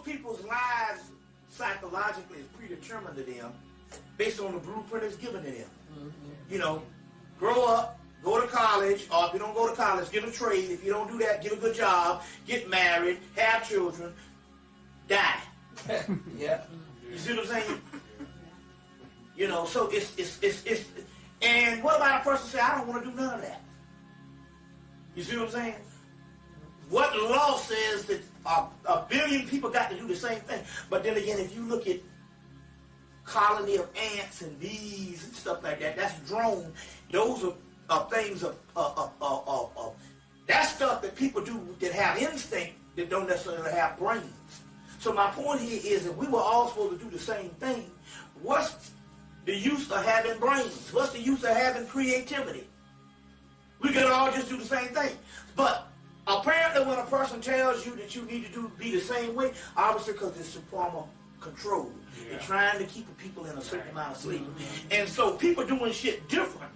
most people's lives psychologically is predetermined to them based on the blueprint that's given to them. You know, grow up, go to college, or if you don't go to college, get a trade. If you don't do that, get a good job, get married, have children, die. Yeah. You see what I'm saying? You know, so it's and what about a person say, I don't want to do none of that? You see what I'm saying? What law says that a billion people got to do the same thing? But then again, if you look at colony of ants and bees and stuff like that, that's drone. Those are things of that's stuff that people do that have instinct that don't necessarily have brains. So my point here is that we were all supposed to do the same thing. What's the use of having brains? What's the use of having creativity? We could all just do the same thing. But apparently when a person tells you that you need to be the same way, obviously because it's a form of control. Yeah. They're trying to keep people in a certain amount of sleep. And so people doing shit different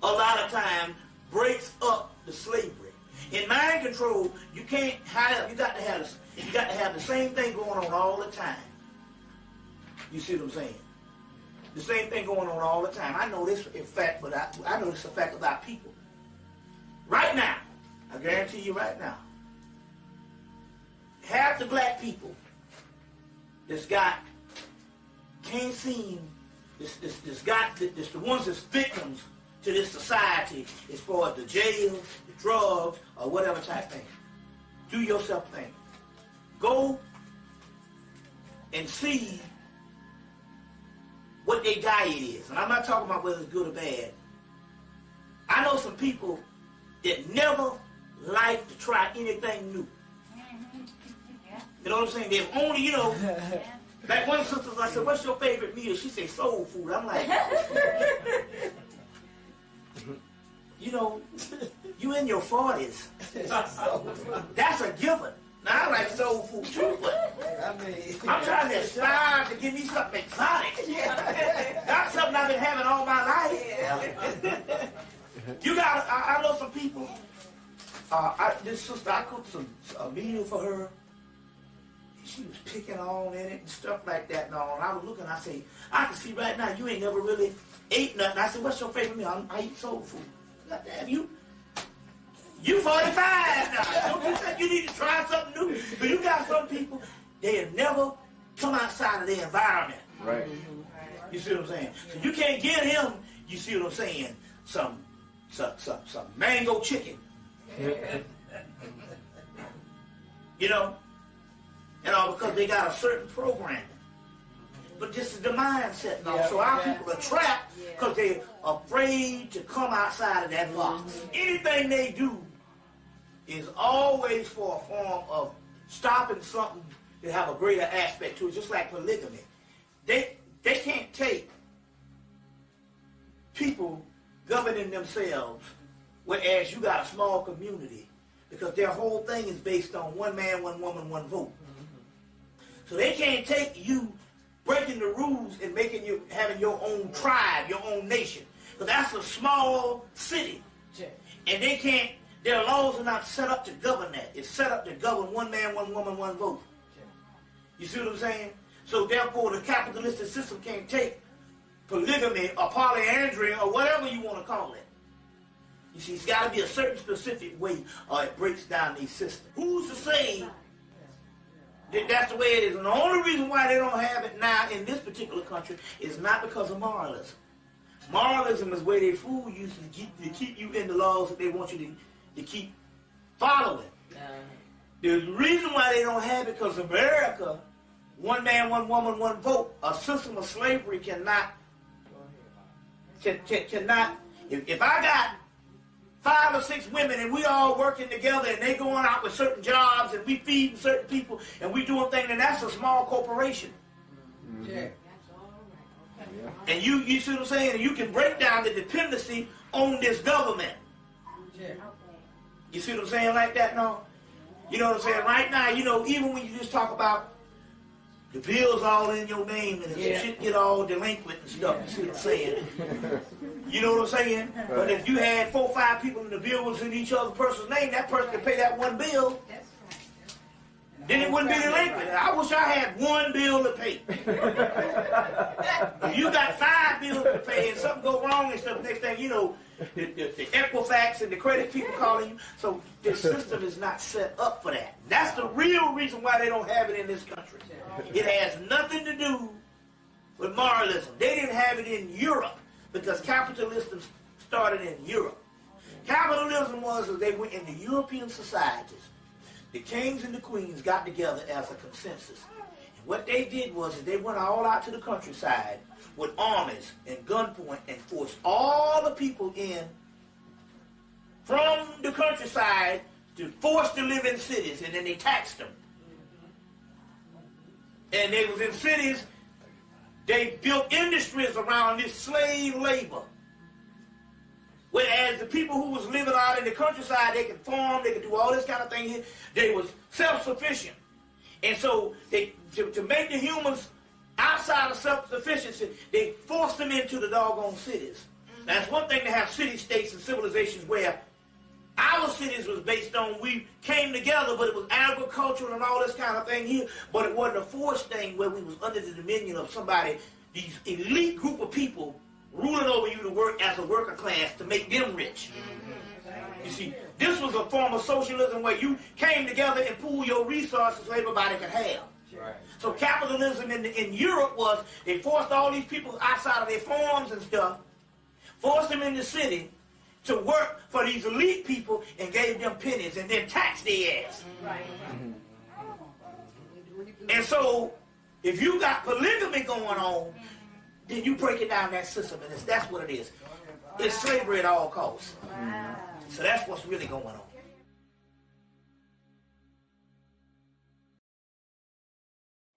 a lot of time breaks up the slavery. In mind control, you can't have, you got to have the same thing going on all the time. You see what I'm saying? The same thing going on all the time. I know this in fact, but I know this a fact about people. Right now, I guarantee you right now, half the black people that's got can't seem this the ones that's victims to this society as far as the jail, the drugs, or whatever type thing. Do yourself a thing. Go and see what their diet is. And I'm not talking about whether it's good or bad. I know some people that never like to try anything new. You know what I'm saying? They've only, you know, like one sister, I said, what's your favorite meal? She said, soul food. I'm like, you know, you in your 40s. That's a given. Now I like soul food too, but I'm trying to aspire to give me something exotic. Not something I've been having all my life. You got, I know some people, this sister, I cooked a meal for her. She was picking on in it and stuff like that and all. And I was looking, I say, I can see right now you ain't never really ate nothing. I said, what's your favorite meal? I eat soul food. Goddamn, you 45 now. Don't you think you need to try something new? But you got some people, they have never come outside of their environment. Right. You see what I'm saying? So you can't get him, you see what I'm saying, some mango chicken. You know? And all because they got a certain programming. But this is the mindset now. So our people are trapped because they're afraid to come outside of that box. Anything they do is always for a form of stopping something that have a greater aspect to it, just like polygamy. They can't take people governing themselves, whereas you got a small community, because their whole thing is based on one man, one woman, one vote. So they can't take you breaking the rules and making you having your own tribe, your own nation. Because that's a small city. And they can't, their laws are not set up to govern that. It's set up to govern one man, one woman, one vote. You see what I'm saying? So therefore the capitalistic system can't take polygamy or polyandry or whatever you want to call it. You see, it's got to be a certain specific way or it breaks down these systems. Who's to say that's the way it is? And the only reason why they don't have it now in this particular country is not because of moralism. Moralism is where they fool you to keep you in the laws that they want you to keep following. The reason why they don't have it because America, one man, one woman, one vote, a system of slavery cannot, if I got 5 or 6 women and we all working together and they going out with certain jobs and we feeding certain people and we doing things, and that's a small corporation. And you see what I'm saying? And you can break down the dependency on this government. You see what I'm saying like that now? You know what I'm saying? Right now, you know, even when you just talk about the bills all in your name and the shit get all delinquent and stuff, you see what I'm saying? You know what I'm saying? But if you had 4 or 5 people and the bill was in each other person's name, that person could pay that one bill. Then it wouldn't be delinquent. I wish I had one bill to pay. If you got 5 bills to pay and something go wrong and stuff, next thing you know, the Equifax and the credit people calling you. So the system is not set up for that. That's the real reason why they don't have it in this country. It has nothing to do with moralism. They didn't have it in Europe because capitalism started in Europe. Capitalism was that they went into European societies. The kings and the queens got together as a consensus. And what they did was they went all out to the countryside with armies and gunpoint and forced all the people in from the countryside to force to live in cities, and then they taxed them. And they was in cities, they built industries around this slave labor. Whereas the people who was living out in the countryside, they could farm, they could do all this kind of thing here. They was self-sufficient. And so to make the humans outside of self-sufficiency, they forced them into the doggone cities. Now, it's one thing to have city-states and civilizations where our cities was based on we came together, but it was agricultural and all this kind of thing here. But it wasn't a forced thing where we was under the dominion of somebody, these elite group of people ruling over you to work as a worker class to make them rich. You see, this was a form of socialism where you came together and pooled your resources so everybody could have. So capitalism in Europe was they forced all these people outside of their farms and stuff, forced them in the city to work for these elite people and gave them pennies and then taxed their ass. And so if you got polygamy going on, then you break it down that system, and that's what it is. It's slavery at all costs. So that's what's really going on.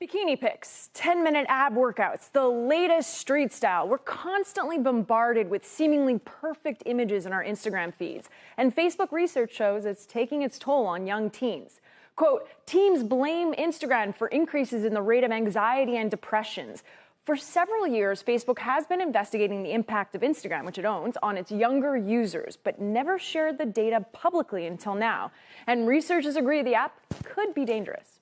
Bikini pics, 10-minute ab workouts, the latest street style. We're constantly bombarded with seemingly perfect images in our Instagram feeds. And Facebook research shows it's taking its toll on young teens. Quote, teens blame Instagram for increases in the rate of anxiety and depressions. For several years, Facebook has been investigating the impact of Instagram, which it owns, on its younger users, but never shared the data publicly until now. And researchers agree the app could be dangerous.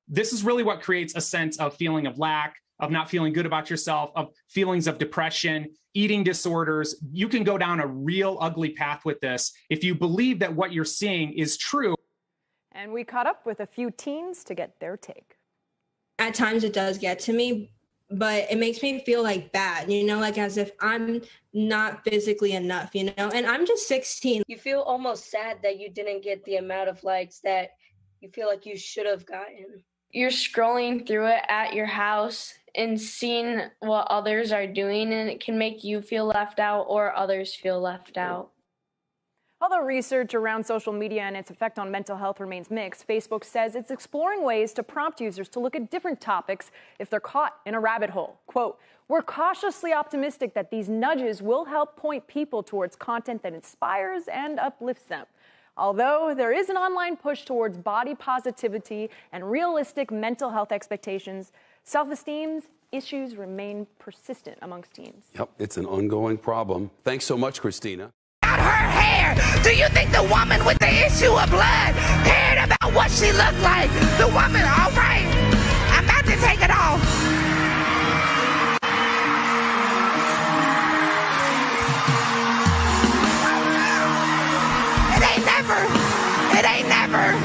This is really what creates a sense of feeling of lack, of not feeling good about yourself, of feelings of depression, eating disorders. You can go down a real ugly path with this if you believe that what you're seeing is true. And we caught up with a few teens to get their take. At times it does get to me, but it makes me feel like bad, like as if I'm not physically enough, and I'm just 16. You feel almost sad that you didn't get the amount of likes that you feel like you should have gotten. You're scrolling through it at your house and seeing what others are doing, and it can make you feel left out or others feel left out. Although research around social media and its effect on mental health remains mixed, Facebook says it's exploring ways to prompt users to look at different topics if they're caught in a rabbit hole. Quote, we're cautiously optimistic that these nudges will help point people towards content that inspires and uplifts them. Although there is an online push towards body positivity and realistic mental health expectations, self-esteem issues remain persistent amongst teens. Yep, it's an ongoing problem. Thanks so much, Christina. Her hair. Do you think the woman with the issue of blood cared about what she looked like? The woman, all right, I'm about to take it off. It ain't never.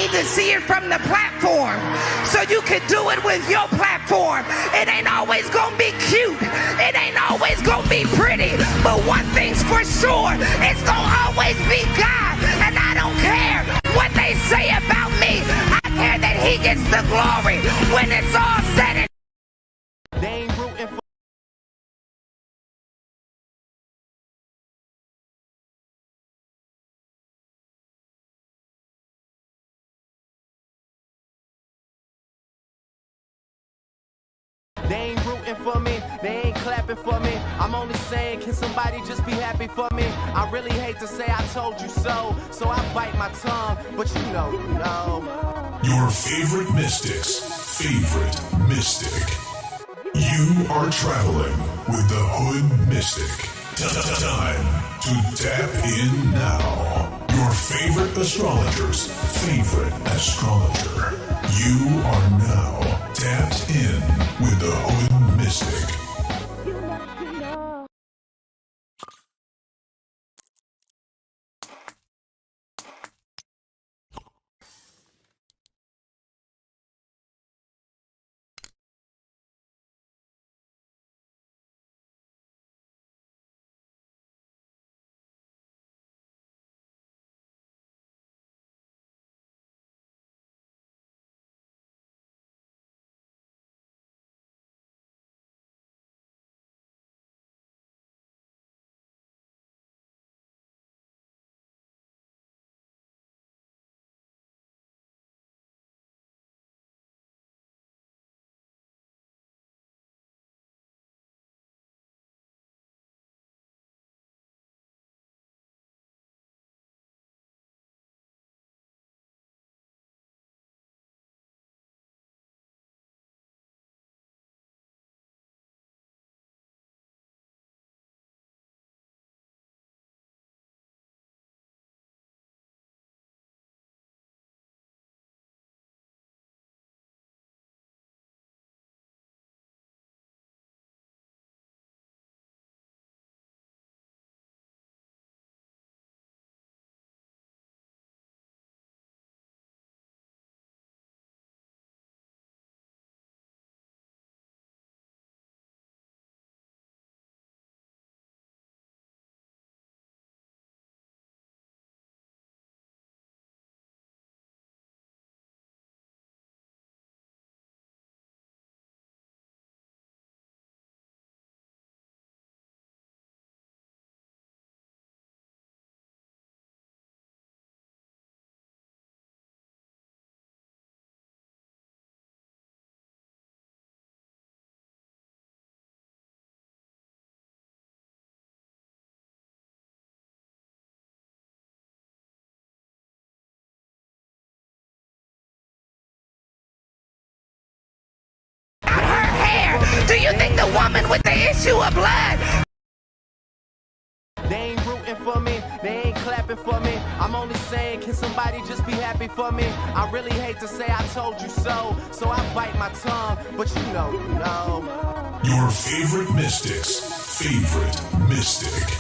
To see it from the platform so you can do it with your platform. It ain't always gonna be cute, it ain't always gonna be pretty, but one thing's for sure, it's gonna always be God. And I don't care what they say about me, I care that he gets the glory when it's all said and They ain't rooting for me, they ain't clapping for me. I'm only saying, can somebody just be happy for me? I really hate to say I told you so, so I bite my tongue, but you know. Your favorite mystic's favorite mystic. You are traveling with the Hood Mystic. Time to tap in now. Your favorite astrologer's favorite astrologer. You are now tapped in with the Hood Mystic. Do you think the woman with the issue of blood? They ain't rooting for me, they ain't clapping for me. I'm only saying, can somebody just be happy for me? I really hate to say I told you so, so I bite my tongue, but you know. Your favorite mystic's favorite mystic.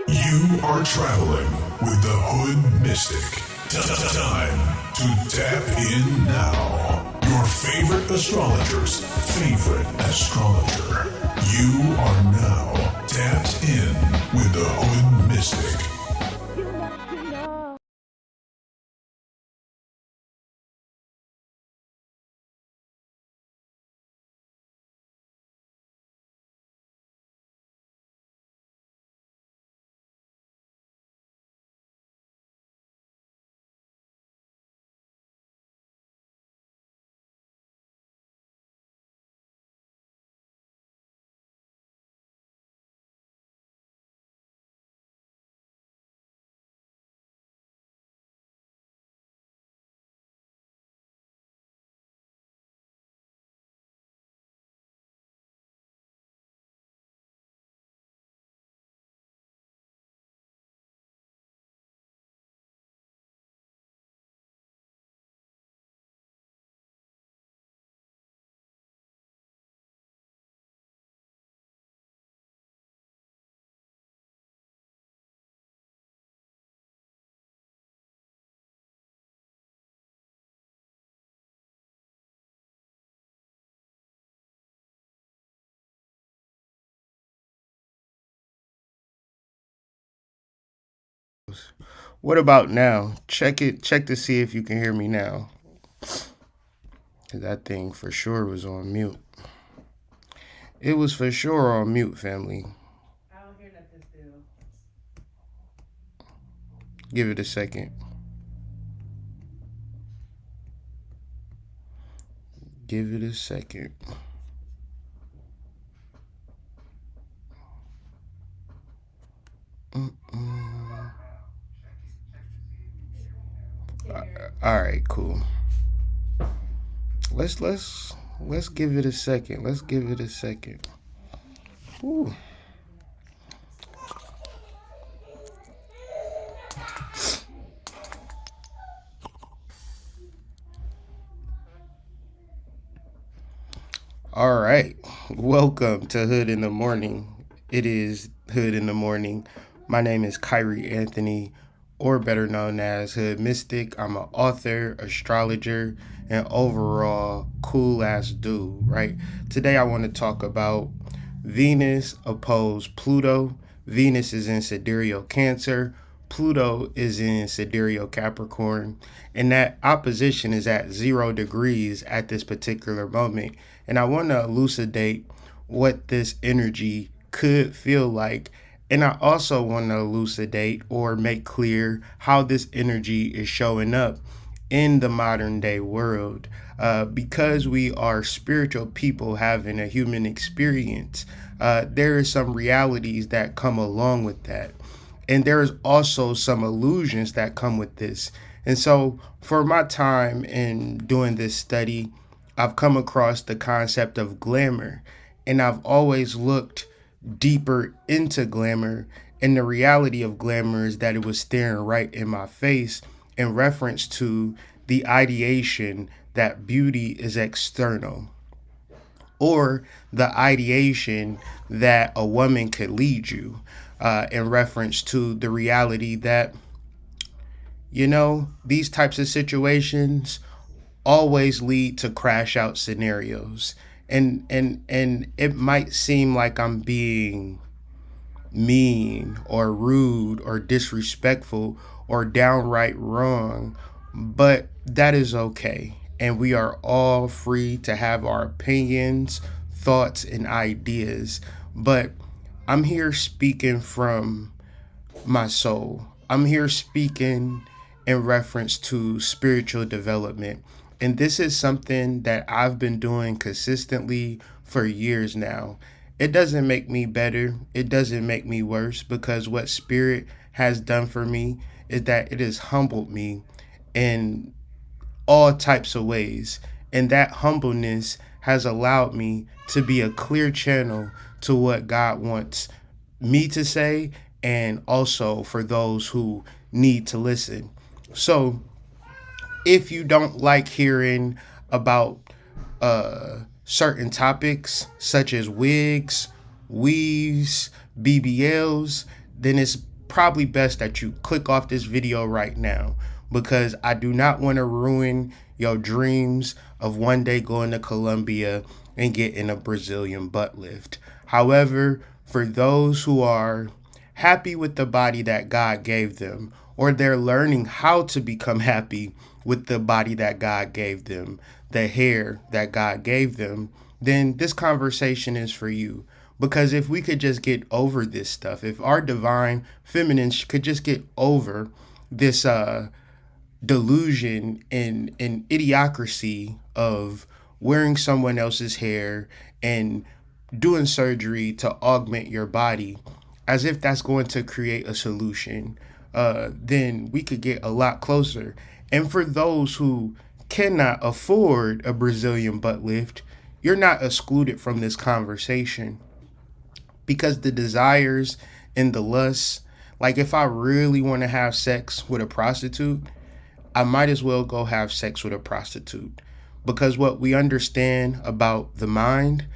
You are traveling with the Hood Mystic. Time to tap in now. Your favorite astrologer's favorite astrologer. You are now tapped in with the Hood Mystic. What about now? Check to see if you can hear me now. That thing for sure was on mute. It was for sure on mute, family. I don't hear nothing still. Give it a second. Give it a second. All right, cool. Let's give it a second. Let's give it a second. Ooh. All right. Welcome to Hood in the Morning. It is Hood in the Morning. My name is Kyrie Anthony, or better known as Hood Mystic. I'm an author, astrologer, and overall cool ass dude, right? Today I want to talk about Venus opposed Pluto. Venus is in sidereal Cancer. Pluto is in sidereal Capricorn. And that opposition is at 0 degrees at this particular moment. And I want to elucidate what this energy could feel like. And I also want to elucidate or make clear how this energy is showing up in the modern day world. Because we are spiritual people having a human experience, there are some realities that come along with that. And there's also some illusions that come with this. And so for my time in doing this study, I've come across the concept of glamour, and I've always looked deeper into glamour. And the reality of glamour is that it was staring right in my face in reference to the ideation that beauty is external, or the ideation that a woman could lead you, in reference to the reality that, you know, these types of situations always lead to crash out scenarios. And it might seem like I'm being mean or rude or disrespectful or downright wrong, but that is okay. And we are all free to have our opinions, thoughts, and ideas. But I'm here speaking from my soul. I'm here speaking in reference to spiritual development. And this is something that I've been doing consistently for years now. It doesn't make me better. It doesn't make me worse, because what spirit has done for me is that it has humbled me in all types of ways. And that humbleness has allowed me to be a clear channel to what God wants me to say, and also for those who need to listen. So if you don't like hearing about certain topics such as wigs, weaves, BBLs, then it's probably best that you click off this video right now, because I do not want to ruin your dreams of one day going to Colombia and getting a Brazilian butt lift. However, for those who are happy with the body that God gave them, or they're learning how to become happy with the body that God gave them, the hair that God gave them, then this conversation is for you. Because if we could just get over this stuff, if our divine feminines could just get over this delusion and idiocracy of wearing someone else's hair and doing surgery to augment your body, as if that's going to create a solution, then we could get a lot closer. And for those who cannot afford a Brazilian butt lift, you're not excluded from this conversation, because the desires and the lusts, like if I really want to have sex with a prostitute, I might as well go have sex with a prostitute. Because what we understand about the mind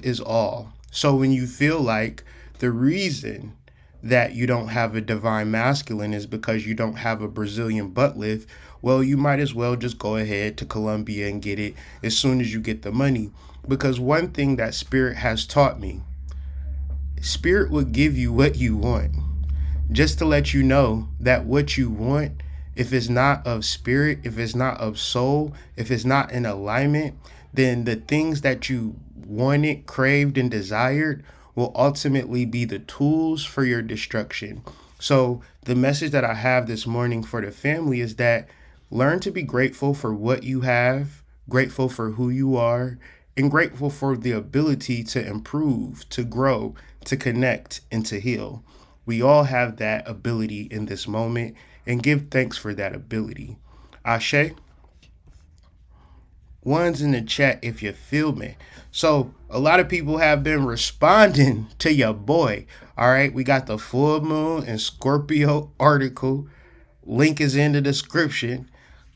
is all. So when you feel like the reason that you don't have a divine masculine is because you don't have a Brazilian butt lift, well, you might as well just go ahead to Colombia and get it as soon as you get the money. Because one thing that Spirit has taught me, Spirit will give you what you want. Just to let you know that what you want, if it's not of spirit, if it's not of soul, if it's not in alignment, then the things that you wanted, craved, and desired will ultimately be the tools for your destruction. So the message that I have this morning for the family is that learn to be grateful for what you have, grateful for who you are, and grateful for the ability to improve, to grow, to connect, and to heal. We all have that ability in this moment, and give thanks for that ability. Ashe. One's in the chat if you feel me. So a lot of people have been responding to your boy. All right, we got the full moon and Scorpio article. Link is in the description.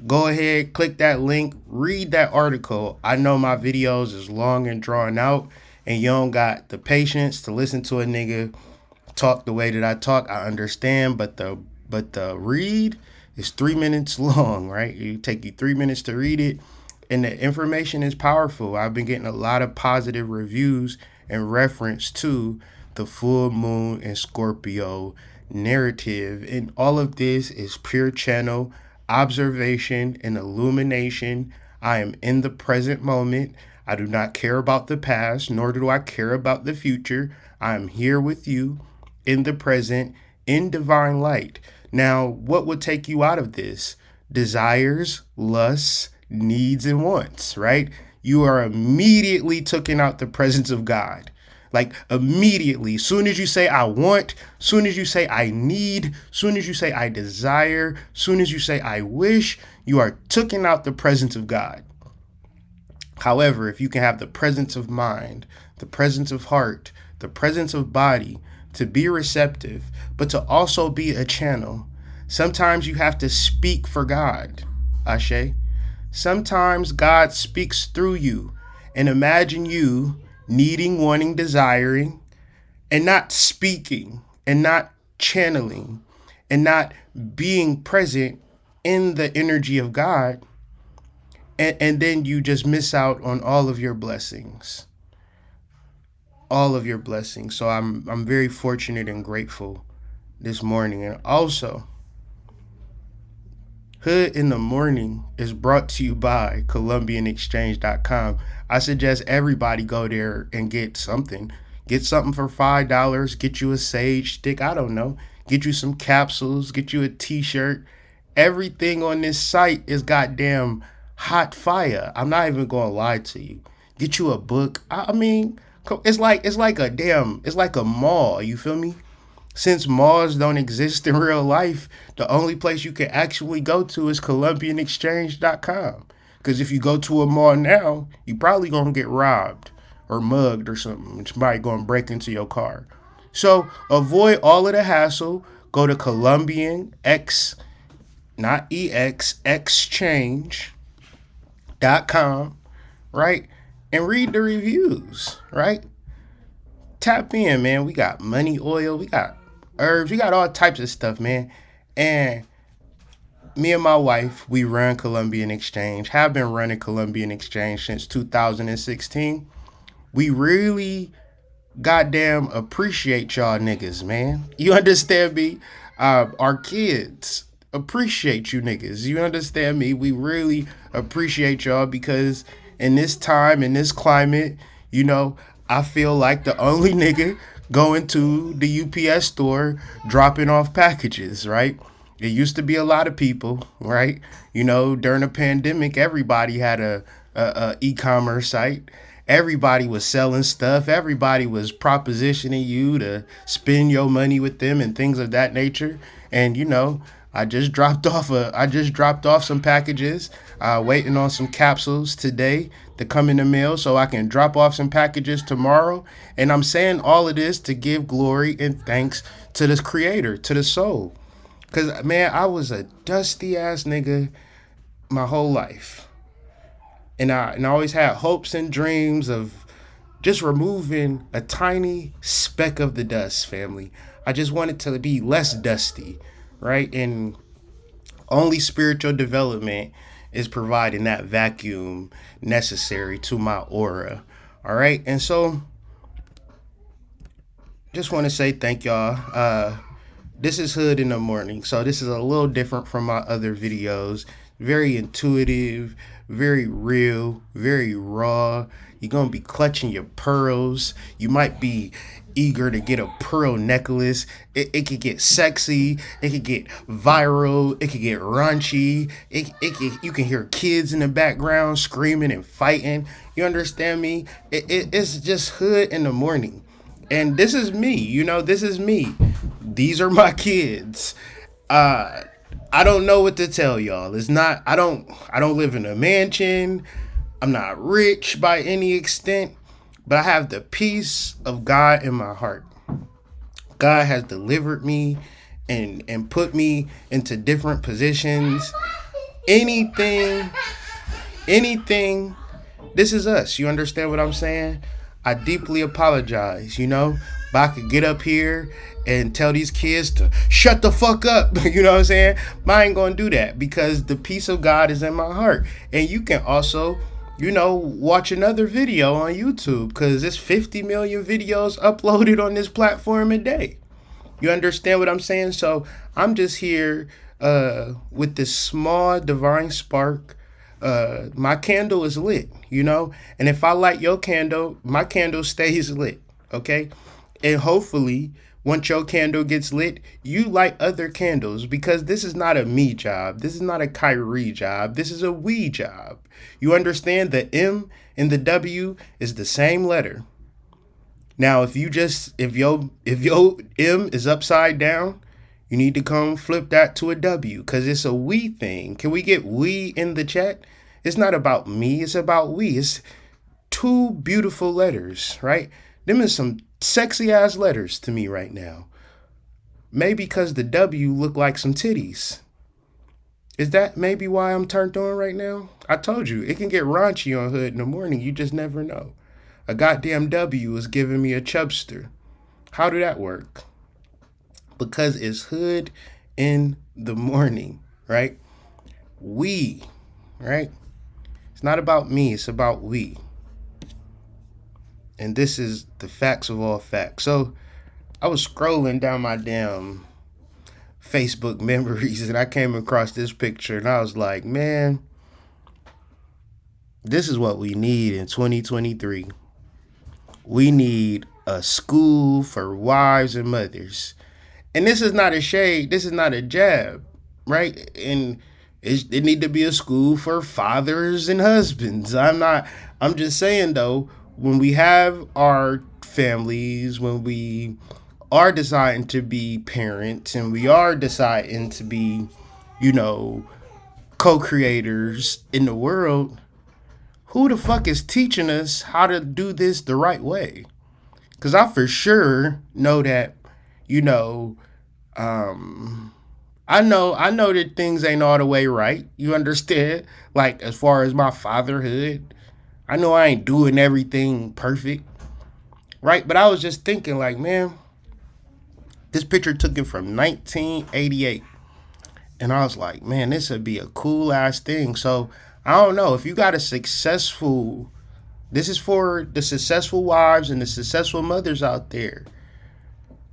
Go ahead, click that link, read that article. I know my videos is long and drawn out, and you don't got the patience to listen to a nigga talk the way that I talk. I understand, but the read is 3 minutes long, right? It take you 3 minutes to read it. And the information is powerful. I've been getting a lot of positive reviews in reference to the full moon and Scorpio narrative. And all of this is pure channel observation and illumination. I am in the present moment. I do not care about the past, nor do I care about the future. I am here with you in the present, in divine light. Now, what would take you out of this? Desires, lusts, needs, and wants, right? You are immediately taken out the presence of God. Like immediately, soon as you say I want, soon as you say I need, soon as you say I desire, soon as you say I wish, you are taken out the presence of God. However, if you can have the presence of mind, the presence of heart, the presence of body to be receptive, but to also be a channel, sometimes you have to speak for God, Ashe. Sometimes God speaks through you, and imagine you needing, wanting, desiring, and not speaking, and not channeling, and not being present in the energy of God, and then you just miss out on all of your blessings. All of your blessings. So I'm very fortunate and grateful this morning. And also, Hood in the Morning is brought to you by ColumbianExchange.com. I suggest everybody go there and get something. Get something for $5. Get you a sage stick. I don't know. Get you some capsules. Get you a t-shirt. Everything on this site is goddamn hot fire. I'm not even going to lie to you. Get you a book. I mean, it's like a mall. You feel me? Since malls don't exist in real life, the only place you can actually go to is ColumbianExchange.com. Because if you go to a mall now, you probably going to get robbed or mugged or something. Somebody going to break into your car. So avoid all of the hassle. Go to exchange.com, right? And read the reviews, right? Tap in, man. We got money oil. We got herbs. We got all types of stuff, man. And me and my wife, we run Columbian Exchange, have been running Columbian Exchange since 2016. We really goddamn appreciate y'all niggas, man. You understand me? Our kids appreciate you niggas. You understand me? We really appreciate y'all because in this time, in this climate, you know, I feel like the only nigga going to the UPS store dropping off packages, right? It used to be a lot of people, right? You know, during the pandemic, everybody had a e-commerce site. Everybody was selling stuff. Everybody was propositioning you to spend your money with them and things of that nature. And, you know, I just dropped off some packages, waiting on some capsules today to come in the mail so I can drop off some packages tomorrow. And I'm saying all of this to give glory and thanks to this creator, to the soul. Because, man, I was a dusty ass nigga my whole life. And I always had hopes and dreams of just removing a tiny speck of the dust, family. I just wanted to be less dusty, right? And only spiritual development is providing that vacuum necessary to my aura, all right? And so, just want to say thank y'all. This is Hood in the Morning, so this is a little different from my other videos. Very intuitive, very real, very raw. You're going to be clutching your pearls. You might be eager to get a pearl necklace. It could get sexy. It could get viral. It could get raunchy. You can hear kids in the background screaming and fighting. You understand me? It's just Hood in the Morning. And this is me, you know, this is me. These are my kids. I I don't know what to tell y'all. It's not, I don't live in a mansion. I'm not rich by any extent, but I have the peace of God in my heart. God has delivered me and put me into different positions. Anything, this is us. You understand what I'm saying? I deeply apologize, but I could get up here and tell these kids to shut the fuck up. You know what I'm saying? But I ain't gonna do that because the peace of God is in my heart. And you can also, watch another video on YouTube because there's 50 million videos uploaded on this platform a day. You understand what I'm saying? So I'm just here with this small divine spark. My candle is lit, and if I light your candle, my candle stays lit, okay? And hopefully, once your candle gets lit, you light other candles because this is not a me job. This is not a Kyrie job. This is a we job. You understand? The M and the W is the same letter. Now, if your M is upside down, you need to come flip that to a W because it's a we thing. Can we get we in the chat? It's not about me. It's about we. It's two beautiful letters, right? Them is some sexy ass letters to me right now. Maybe because the W look like some titties. Is that maybe why I'm turned on right now? I told you, it can get raunchy on Hood in the Morning. You just never know. A goddamn W is giving me a chubster. How did that work? Because it's Hood in the Morning, right? We, right? It's not about me, it's about we. And this is the facts of all facts. So I was scrolling down my damn Facebook memories and I came across this picture and I was like, man, this is what we need in 2023. We need a school for wives and mothers. And this is not a shade. This is not a jab, right? And it need to be a school for fathers and husbands. I'm just saying though, when we have our families, when we are deciding to be parents and we are deciding to be, co-creators in the world, who the fuck is teaching us how to do this the right way? Because I for sure know that, I know that things ain't all the way right. You understand? Like, as far as my fatherhood, I know I ain't doing everything perfect, right? But I was just thinking like, man, this picture took it from 1988. And I was like, man, this would be a cool ass thing. So I don't know if you got this is for the successful wives and the successful mothers out there.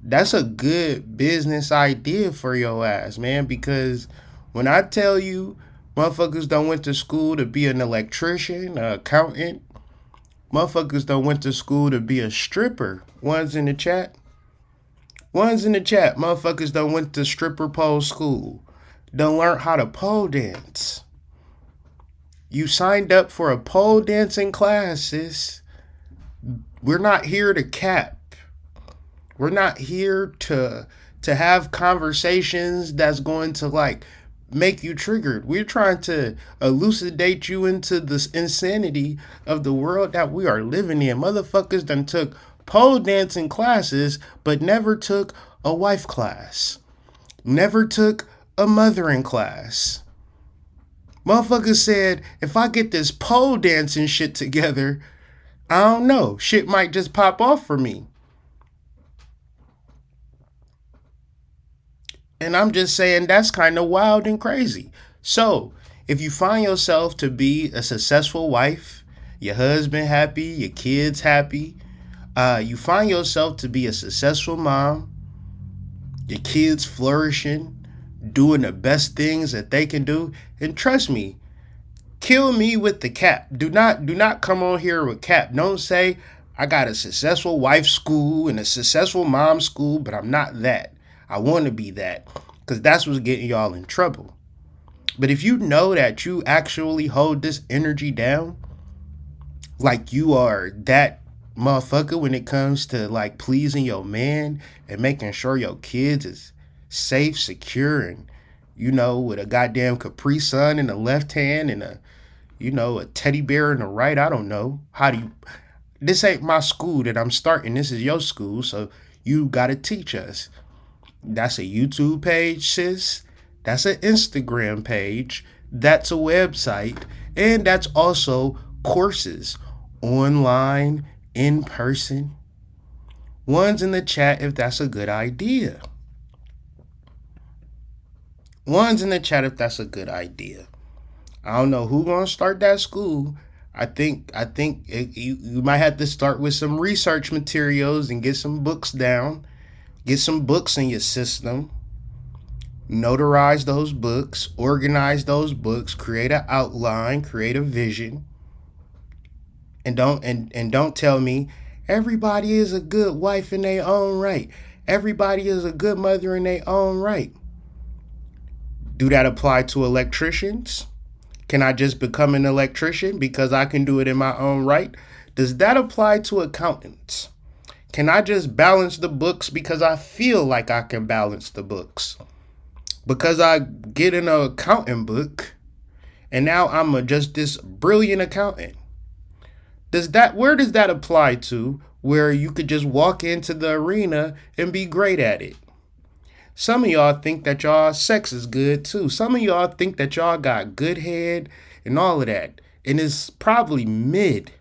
That's a good business idea for your ass, man, because when I tell you motherfuckers done went to school to be an electrician, an accountant, motherfuckers done went to school to be a stripper. One's in the chat. Motherfuckers done went to stripper pole school. Done learn how to pole dance. You signed up for a pole dancing classes. We're not here to cap. We're not here to have conversations that's going to make you triggered. We're trying to elucidate you into this insanity of the world that we are living in. Motherfuckers done took pole dancing classes, but never took a wife class. Never took a mothering class. Motherfuckers said, if I get this pole dancing shit together, I don't know, shit might just pop off for me. And I'm just saying that's kind of wild and crazy. So if you find yourself to be a successful wife, your husband happy, your kids happy, you find yourself to be a successful mom, your kids flourishing, doing the best things that they can do, and trust me, kill me with the cap. Do not come on here with cap. Don't say I got a successful wife school and a successful mom school, but I'm not that. I want to be that, because that's what's getting y'all in trouble. But if you know that you actually hold this energy down, like you are that motherfucker when it comes to pleasing your man and making sure your kids is safe, secure, with a goddamn Capri Sun in the left hand and a teddy bear in the right. I don't know. This ain't my school that I'm starting. This is your school, so you got to teach us. That's a YouTube page, sis. That's an Instagram page. That's a website. And that's also courses, online, in person. One's in the chat if that's a good idea. One's in the chat if that's a good idea. I don't know who gonna start that school. I think you might have to start with some research materials and get some books down. Get some books in your system. Notarize those books. Organize those books. Create an outline. Create a vision. And don't tell me everybody is a good wife in their own right. Everybody is a good mother in their own right. Do that apply to electricians? Can I just become an electrician because I can do it in my own right? Does that apply to accountants? Can I just balance the books because I feel like I can balance the books? Because I get an accounting book and now I'm just this brilliant accountant. Where does that apply to where you could just walk into the arena and be great at it? Some of y'all think that y'all sex is good too. Some of y'all think that y'all got good head and all of that. And it's probably mid.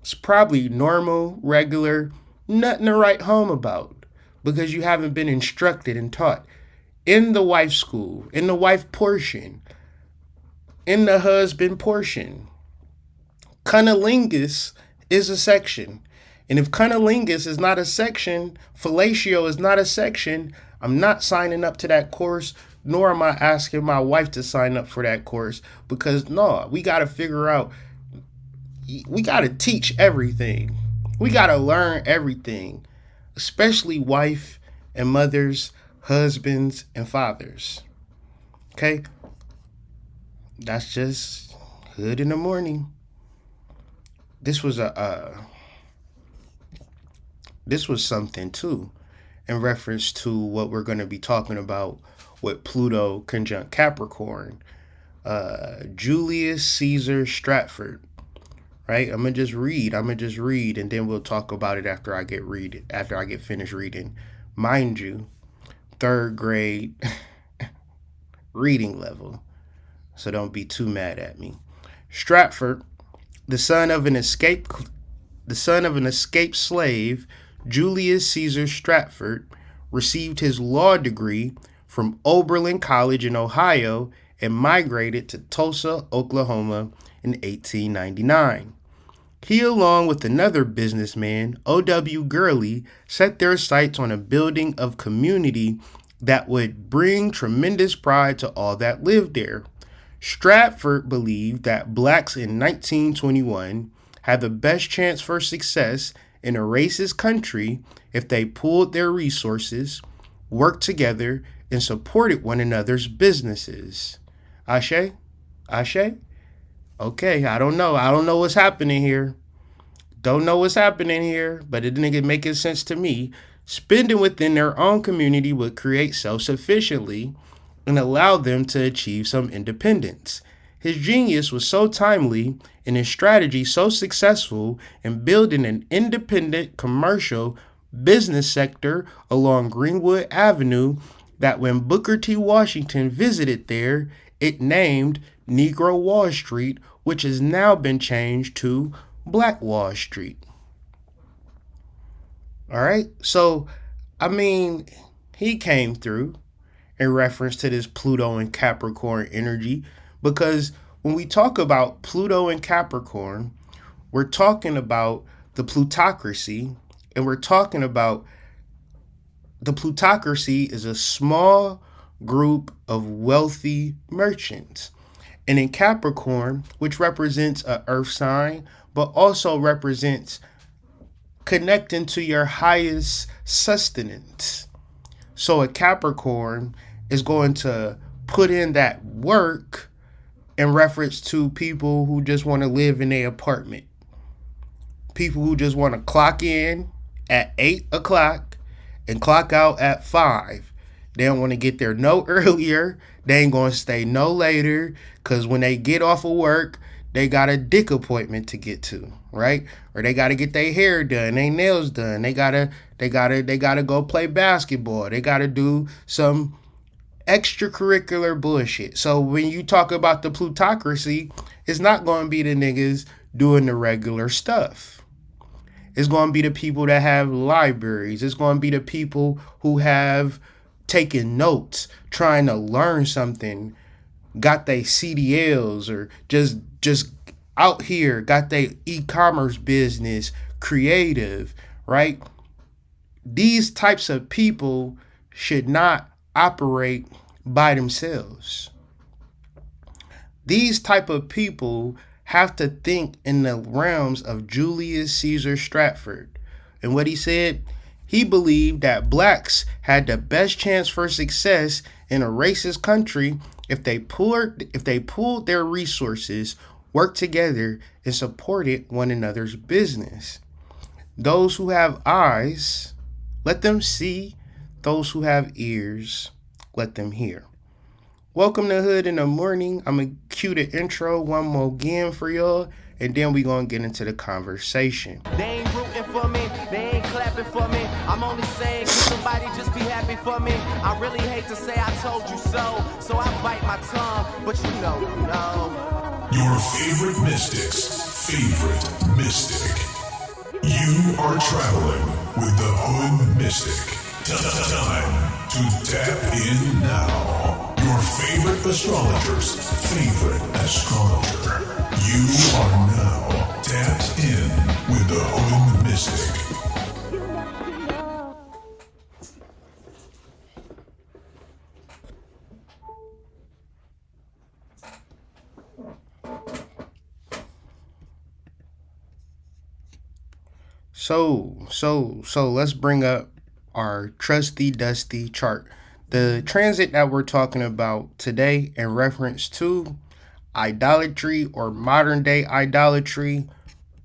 It's probably normal, regular, nothing to write home about because you haven't been instructed and taught. In the wife school, in the wife portion, in the husband portion, cunnilingus is a section. And if cunnilingus is not a section, fellatio is not a section, I'm not signing up to that course, nor am I asking my wife to sign up for that course because no, we got to figure out, we got to teach everything. We got to learn everything, especially wife and mothers, husbands and fathers. Okay? That's just Hood in the Morning. This was something too in reference to what we're going to be talking about with Pluto conjunct Capricorn. Julius Caesar Stratford. Right? I'm gonna just read, and then we'll talk about it after I get finished reading. Mind you, 3rd grade reading level. So don't be too mad at me. Stratford, the son of an escaped slave, Julius Caesar Stratford, received his law degree from Oberlin College in Ohio and migrated to Tulsa, Oklahoma in 1899. He, along with another businessman, O.W. Gurley, set their sights on a building of community that would bring tremendous pride to all that lived there. Stratford believed that blacks in 1921 had the best chance for success in a racist country if they pooled their resources, worked together, and supported one another's businesses. Ashe? Ashe? Okay, I don't know what's happening here. Don't know what's happening here, but it didn't make sense to me. Spending within their own community would create self-sufficiently and allow them to achieve some independence. His genius was so timely and his strategy so successful in building an independent commercial business sector along Greenwood Avenue that when Booker T. Washington visited there, it named Negro Wall Street, which has now been changed to Black Wall Street. All right. So, I mean, he came through in reference to this Pluto and Capricorn energy, because when we talk about Pluto and Capricorn, we're talking about the plutocracy, and we're talking about the plutocracy is a small group of wealthy merchants. And in Capricorn, which represents an earth sign, but also represents connecting to your highest sustenance. So a Capricorn is going to put in that work in reference to people who just want to live in their apartment. People who just want to clock in at 8 o'clock and clock out at 5. They don't want to get there no earlier. They ain't going to stay no later, because when they get off of work, they got a dick appointment to get to, right? Or they got to get their hair done, their nails done. They gotta go play basketball. They got to do some extracurricular bullshit. So when you talk about the plutocracy, it's not going to be the niggas doing the regular stuff. It's going to be the people that have libraries. It's going to be the people who have taken notes, trying to learn something, got they CDLs, or just out here, got their e-commerce business creative, right? These types of people should not operate by themselves. These type of people have to think in the realms of Julius Caesar Stradford. And what he said, he believed that blacks had the best chance for success in a racist country if they pooled their resources, worked together, and supported one another's business. Those who have eyes, let them see. Those who have ears, let them hear. Welcome to Hood in the Morning. I'm going to cue the intro one more again for y'all, and then we're going to get into the conversation. They ain't rooting for me, they ain't clapping for me. I'm only saying, can somebody just be happy for me? I really hate to say I told you so I bite my tongue, but you know. Your favorite mystic's favorite mystic. You are traveling with the Hood Mystic. Time to tap in now. Your favorite astrologer's favorite astrologer. You are now tapped in with the Hood Mystic. So let's bring up our trusty dusty chart. The transit that we're talking about today in reference to idolatry or modern day idolatry,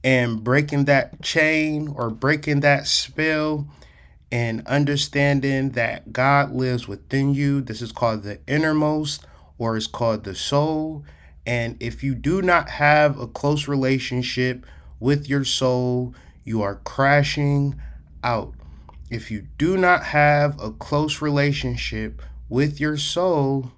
and breaking that chain or breaking that spell and understanding that God lives within you. This is called the innermost, or it's called the soul. And if you do not have a close relationship with your soul, you are crashing out. If you do not have a close relationship with your soul,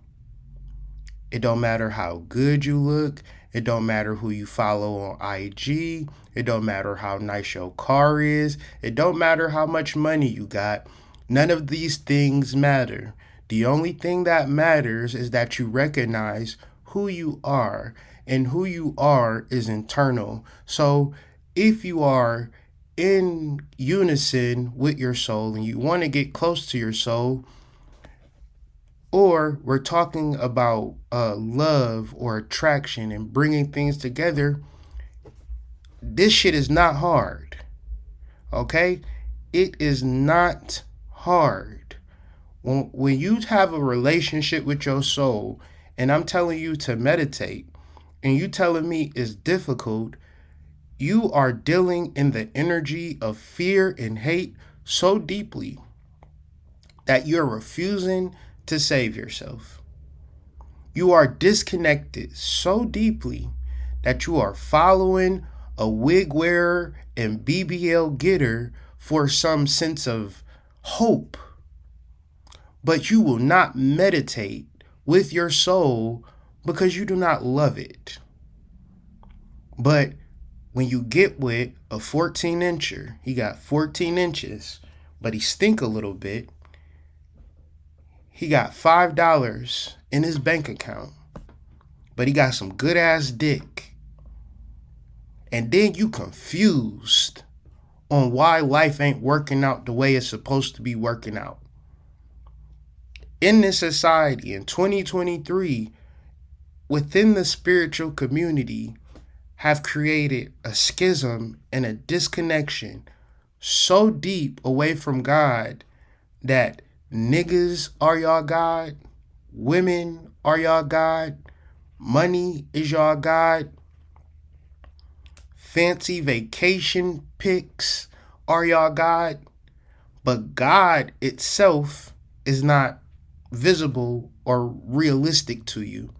it don't matter how good you look. It don't matter who you follow on IG. It don't matter how nice your car is. It don't matter how much money you got. None of these things matter. The only thing that matters is that you recognize who you are, and who you are is internal. So if you are in unison with your soul and you want to get close to your soul, or we're talking about love or attraction and bringing things together, this shit is not hard. Okay? It is not hard. When you have a relationship with your soul, and I'm telling you to meditate, and you telling me it's difficult, you are dealing in the energy of fear and hate so deeply that you're refusing to save yourself. You are disconnected so deeply that you are following a wig wearer and BBL getter for some sense of hope, but you will not meditate with your soul because you do not love it. But when you get with a 14-incher, he got 14 inches, but he stink a little bit. He got $5 in his bank account, but he got some good ass dick. And then you confused on why life ain't working out the way it's supposed to be working out. In this society in 2023, within the spiritual community, have created a schism and a disconnection so deep away from God that niggas are y'all God, women are y'all God, money is y'all God, fancy vacation pics are y'all God, but God itself is not visible or realistic to you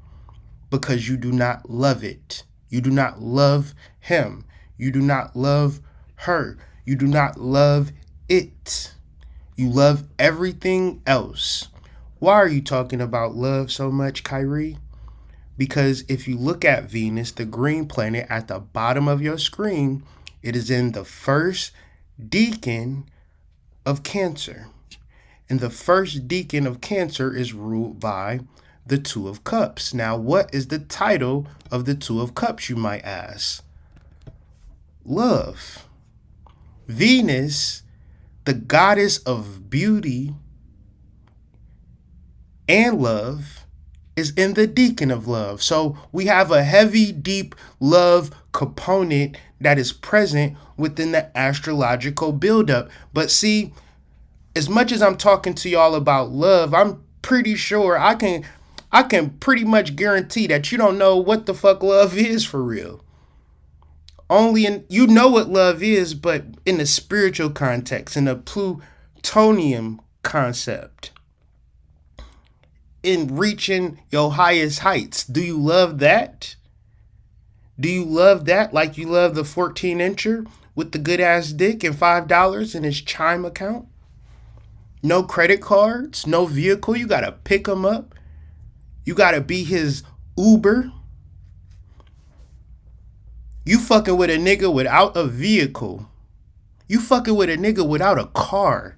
because you do not love it. You do not love him. You do not love her. You do not love it. You love everything else. Why are you talking about love so much, Kyrie? Because if you look at Venus, the green planet at the bottom of your screen, it is in the first decan of Cancer. And the first decan of Cancer is ruled by the Two of Cups. Now, what is the title of the Two of Cups, you might ask? Love. Venus, the goddess of beauty and love, is in the decan of love. So we have a heavy, deep love component that is present within the astrological buildup. But see, as much as I'm talking to y'all about love, I'm pretty sure I can pretty much guarantee that you don't know what the fuck love is for real. You know what love is, but in the spiritual context, in the plutonium concept, in reaching your highest heights. Do you love that? Do you love that like you love the 14-incher with the good ass dick and $5 in his Chime account? No credit cards, no vehicle. You gotta pick him up. You gotta be his Uber. You fucking with a nigga without a vehicle. You fucking with a nigga without a car.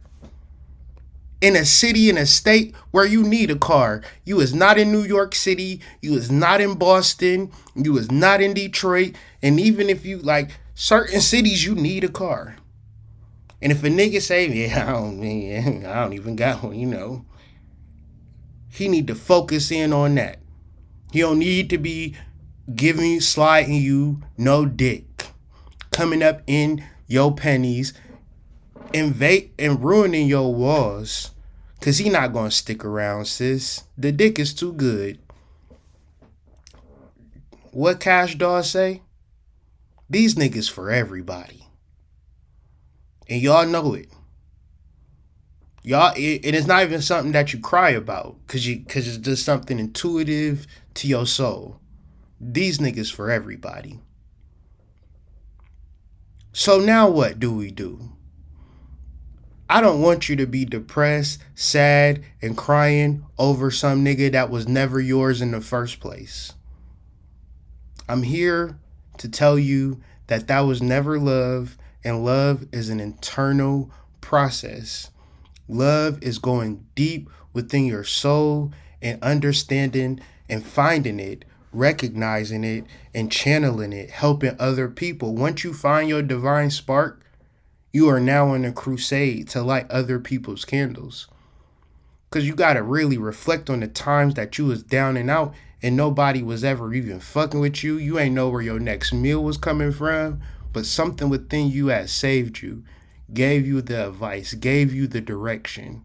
In a city, in a state where you need a car. You is not in New York City. You is not in Boston. You is not in Detroit. And even if you like certain cities, you need a car. And if a nigga say, yeah, I don't even got one, you know. He need to focus in on that. He don't need to be sliding you no dick. Coming up in your pennies, invade and ruining your walls. Cause he not gonna stick around, sis. The dick is too good. What Cash Doll say? These niggas for everybody. And y'all know it. And it's not even something that you cry about. Cause it's just something intuitive to your soul. These niggas for everybody. So now what do we do? I don't want you to be depressed, sad, and crying over some nigga that was never yours in the first place. I'm here to tell you that was never love, and love is an internal process. Love is going deep within your soul and understanding and finding it, recognizing it, and channeling it, helping other people. Once you find your divine spark, you are now on a crusade to light other people's candles. Because you got to really reflect on the times that you was down and out and nobody was ever even fucking with you. You ain't know where your next meal was coming from, but something within you had saved you, gave you the advice, gave you the direction.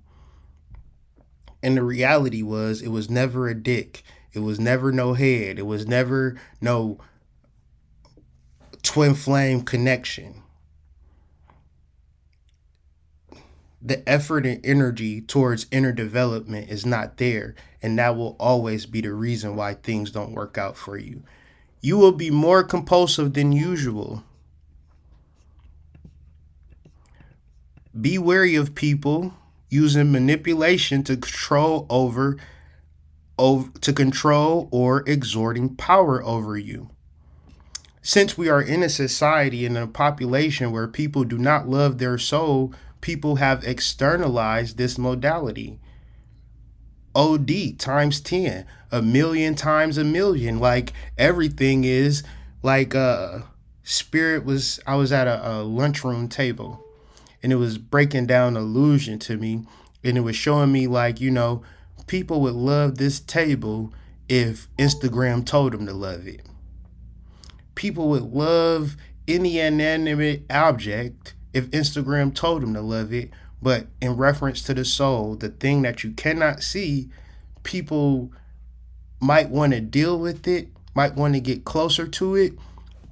And the reality was, it was never a dick. It was never no head. It was never no twin flame connection. The effort and energy towards inner development is not there, and that will always be the reason why things don't work out for you. You will be more compulsive than usual. Be wary of people using manipulation to control or exerting power over you. Since we are in a society and a population where people do not love their soul, people have externalized this modality. OD times 10, a million times a million. Like everything is like Spirit was, I was at a lunchroom table and it was breaking down illusion to me. And it was showing me like, you know, people would love this table if Instagram told them to love it. People would love any inanimate object if Instagram told them to love it. But in reference to the soul, the thing that you cannot see, people might want to deal with it, might want to get closer to it,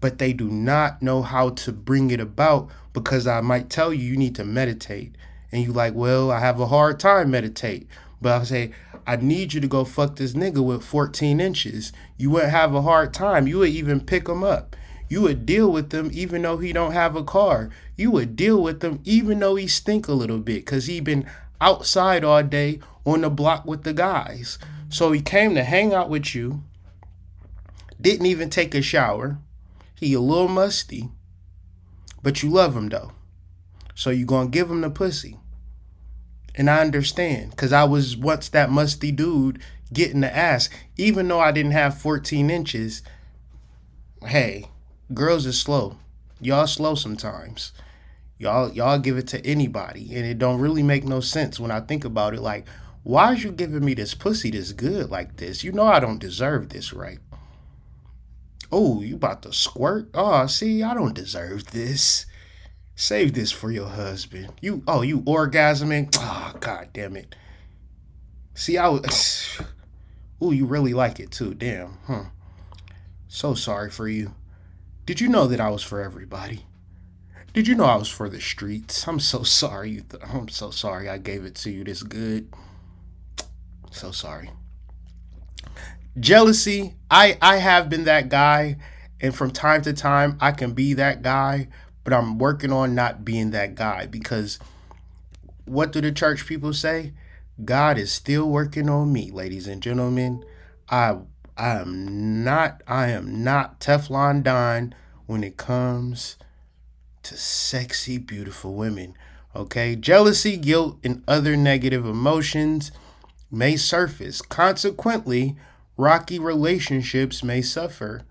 but they do not know how to bring it about, because I might tell you, you need to meditate. And you like, well, I have a hard time meditate. But I'll say, I need you to go fuck this nigga with 14 inches. You wouldn't have a hard time. You would even pick him up. You would deal with him even though he don't have a car. You would deal with him even though he stink a little bit because he been outside all day on the block with the guys. So he came to hang out with you. Didn't even take a shower. He a little musty. But you love him though. So you gonna give him the pussy. And I understand, because I was once that musty dude getting the ass. Even though I didn't have 14 inches, hey, girls is slow. Y'all slow sometimes. Y'all give it to anybody. And it don't really make no sense when I think about it. Like, why is you giving me this pussy this good like this? You know I don't deserve this, right? Oh, you about to squirt? Oh, see, I don't deserve this. Save this for your husband. You orgasming? Oh, God damn it. See, ooh, you really like it too. Damn. So sorry for you. Did you know that I was for everybody? Did you know I was for the streets? I'm so sorry. I'm so sorry I gave it to you this good. So sorry. Jealousy. I have been that guy. And from time to time, I can be that guy. But I'm working on not being that guy, because what do the church people say? God is still working on me, ladies and gentlemen. I am not Teflon Don when it comes to sexy, beautiful women. Okay? Jealousy, guilt, and other negative emotions may surface. Consequently, rocky relationships may suffer.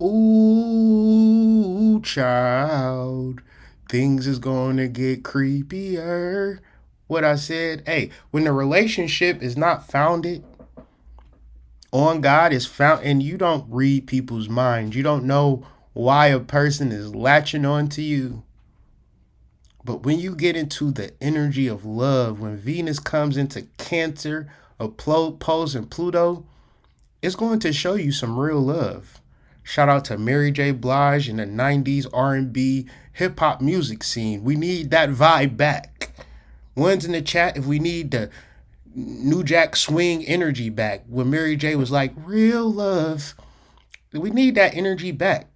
Ooh, child, things is gonna get creepier. What I said, hey, when the relationship is not founded on God, is found, and you don't read people's minds. You don't know why a person is latching on to you. But when you get into the energy of love, when Venus comes into Cancer, opposing Pluto, it's going to show you some real love. Shout out to Mary J. Blige and the 90s R&B hip hop music scene. We need that vibe back. One's in the chat if we need the New Jack Swing energy back. When Mary J. was like, real love. We need that energy back.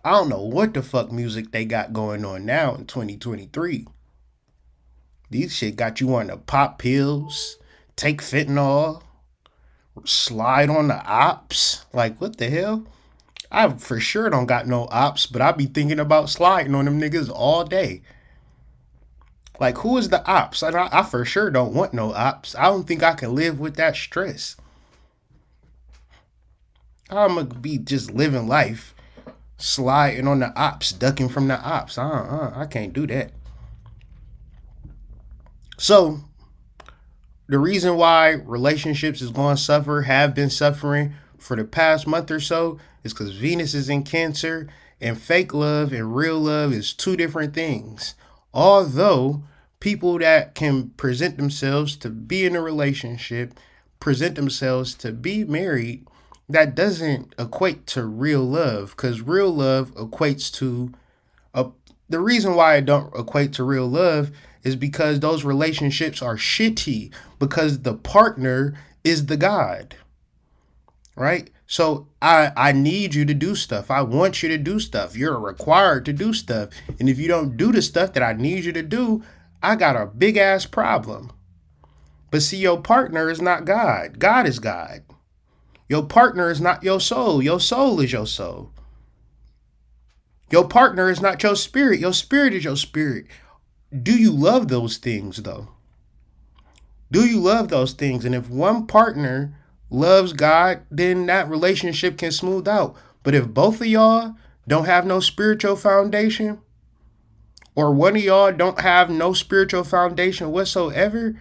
I don't know what the fuck music they got going on now in 2023. These shit got you on the pop pills, take fentanyl, slide on the ops. Like, what the hell? I for sure don't got no ops, but I be thinking about sliding on them niggas all day. Like, who is the ops? I for sure don't want no ops. I don't think I can live with that stress. I'm gonna be just living life, sliding on the ops, ducking from the ops. I can't do that. So, the reason why relationships is going to suffer, have been suffering for the past month or so, is because Venus is in Cancer, and fake love and real love is two different things. Although people that can present themselves to be in a relationship, present themselves to be married, that doesn't equate to real love, because real love equates to the reason why it don't equate to real love is because those relationships are shitty, because the partner is the God, right? So I need you to do stuff. I want you to do stuff. You're required to do stuff. And if you don't do the stuff that I need you to do, I got a big ass problem. But see, your partner is not God. God is God. Your partner is not your soul. Your soul is your soul. Your partner is not your spirit. Your spirit is your spirit. Do you love those things, though? Do you love those things? And if one partner loves God, then that relationship can smooth out. But if both of y'all don't have no spiritual foundation, or one of y'all don't have no spiritual foundation whatsoever,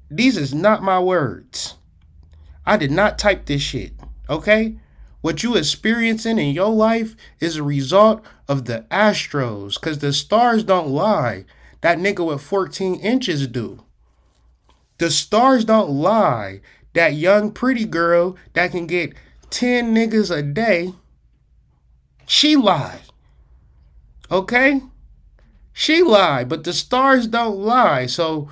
these is not my words. I did not type this shit, okay? What you experiencing in your life is a result of the astros, because the stars don't lie. That nigga with 14 inches do. The stars don't lie. That young pretty girl that can get 10 niggas a day, she lied. Okay? She lied, but the stars don't lie. So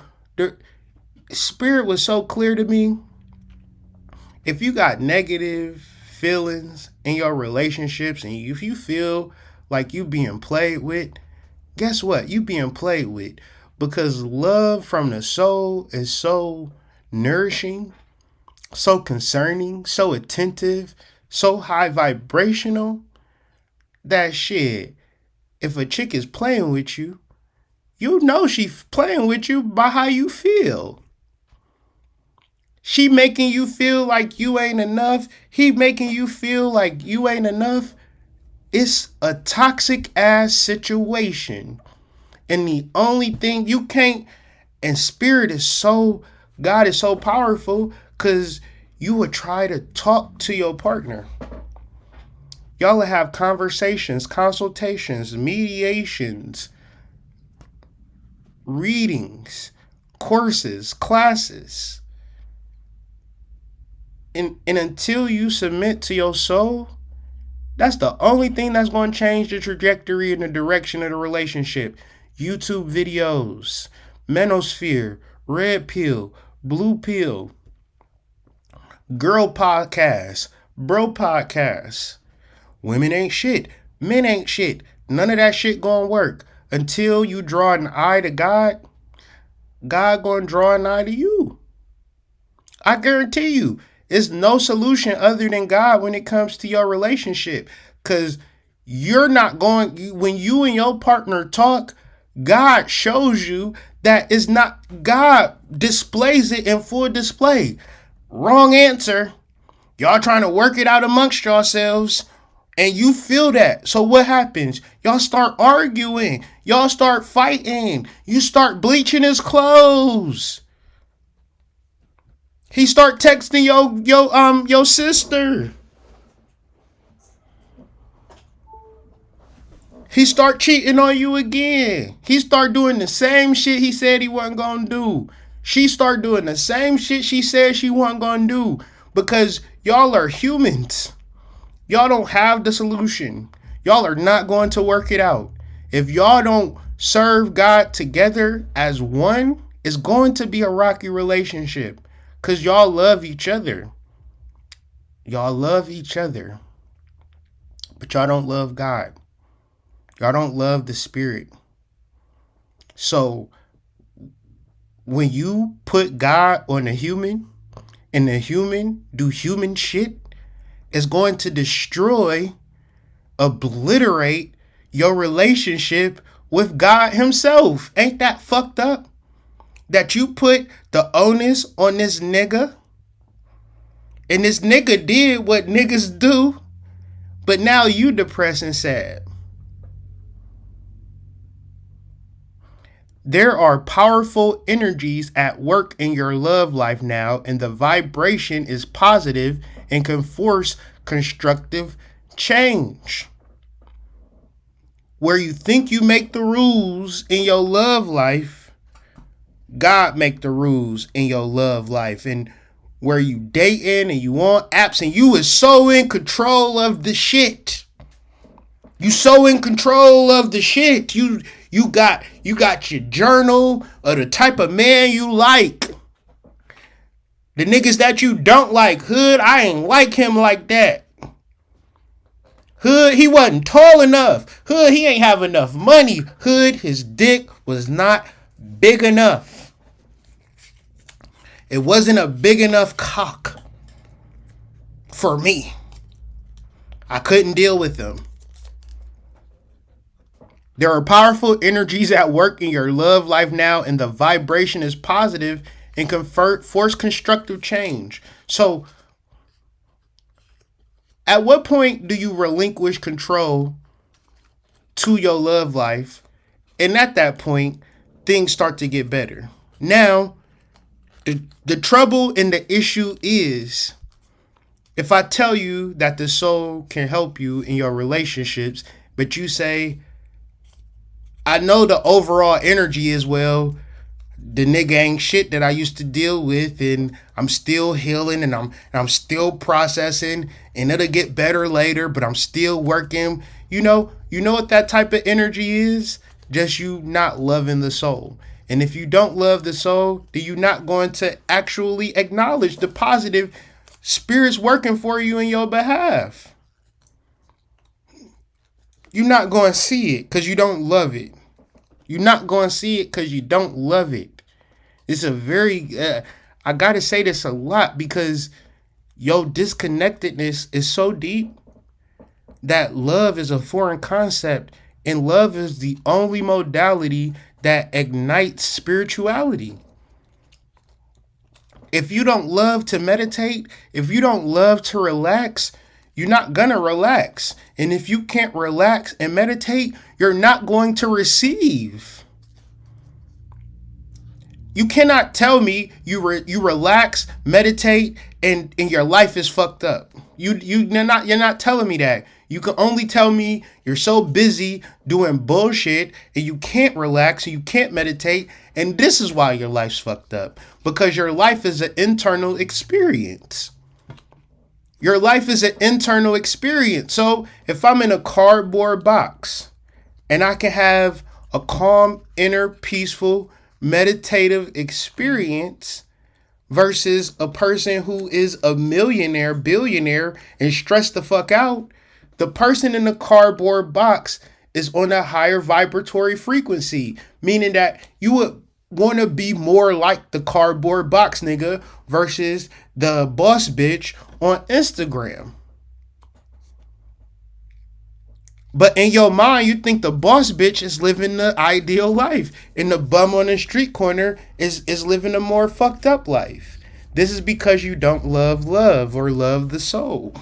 Spirit was so clear to me. If you got negative feelings in your relationships and if you feel like you being played with, guess what? You being played with, because love from the soul is so nourishing, so concerning, so attentive, so high vibrational that shit, if a chick is playing with you, you know she's playing with you by how you feel. She making you feel like you ain't enough. He making you feel like you ain't enough. It's a toxic ass situation. And the only thing you can't, and spirit is so, God is so powerful, because you would try to talk to your partner. Y'all will have conversations, consultations, mediations, readings, courses, classes. And until you submit to your soul, that's the only thing that's going to change the trajectory and the direction of the relationship. YouTube videos, Manosphere, Red Pill, Blue Pill, Girl Podcasts, Bro Podcasts. Women ain't shit. Men ain't shit. None of that shit gonna work. Until you draw an eye to God, God gonna draw an eye to you. I guarantee you. There's no solution other than God when it comes to your relationship. Because you're not going, when you and your partner talk, God shows you that it's not, God displays it in full display. Wrong answer. Y'all trying to work it out amongst yourselves. And you feel that. So what happens? Y'all start arguing. Y'all start fighting. You start bleaching his clothes. He start texting your sister. He start cheating on you again. He start doing the same shit he said he wasn't gonna do. She start doing the same shit she said she wasn't gonna do. Because y'all are humans. Y'all don't have the solution. Y'all are not going to work it out. If y'all don't serve God together as one, it's going to be a rocky relationship. Because y'all love each other. Y'all love each other. But y'all don't love God. Y'all don't love the Spirit. So when you put God on a human and the human do human shit, it's going to destroy, obliterate your relationship with God himself. Ain't that fucked up? That you put the onus on this nigga, and this nigga did what niggas do, but now you depressed and sad. There are powerful energies at work in your love life now, and the vibration is positive and can force constructive change. Where you think you make the rules in your love life, God make the rules in your love life. And where you dating and you on apps and you is so in control of the shit. You so in control of the shit. You got your journal of the type of man you like. The niggas that you don't like. Hood, I ain't like him like that. Hood, he wasn't tall enough. Hood, he ain't have enough money. Hood, his dick was not big enough. It wasn't a big enough cock for me. I couldn't deal with them. There are powerful energies at work in your love life now, and the vibration is positive and can force constructive change. So, at what point do you relinquish control to your love life? And at that point, things start to get better. Now, the trouble and the issue is, if I tell you that the soul can help you in your relationships, but you say, I know the overall energy is, well, the nigga ain't shit that I used to deal with, and I'm still healing, and I'm still processing, and it'll get better later, but I'm still working. You know what that type of energy is? Just you not loving the soul. And if you don't love the soul, then you're not going to actually acknowledge the positive spirits working for you in your behalf. You're not going to see it because you don't love it. You're not going to see it because you don't love it. It's a very, I got to say this a lot because your disconnectedness is so deep that love is a foreign concept, and love is the only modality that ignites spirituality. If you don't love to meditate, if you don't love to relax, you're not gonna relax. And if you can't relax and meditate, you're not going to receive. You cannot tell me you relax, meditate, and your life is fucked up. You're not telling me that. You can only tell me you're so busy doing bullshit and you can't relax and you can't meditate, and this is why your life's fucked up. Because your life is an internal experience. Your life is an internal experience. So if I'm in a cardboard box and I can have a calm, inner, peaceful, meditative experience versus a person who is a millionaire, billionaire, and stressed the fuck out, the person in the cardboard box is on a higher vibratory frequency, meaning that you would want to be more like the cardboard box nigga versus the boss bitch on Instagram. But in your mind, you think the boss bitch is living the ideal life, and the bum on the street corner is living a more fucked up life. This is because you don't love love or love the soul.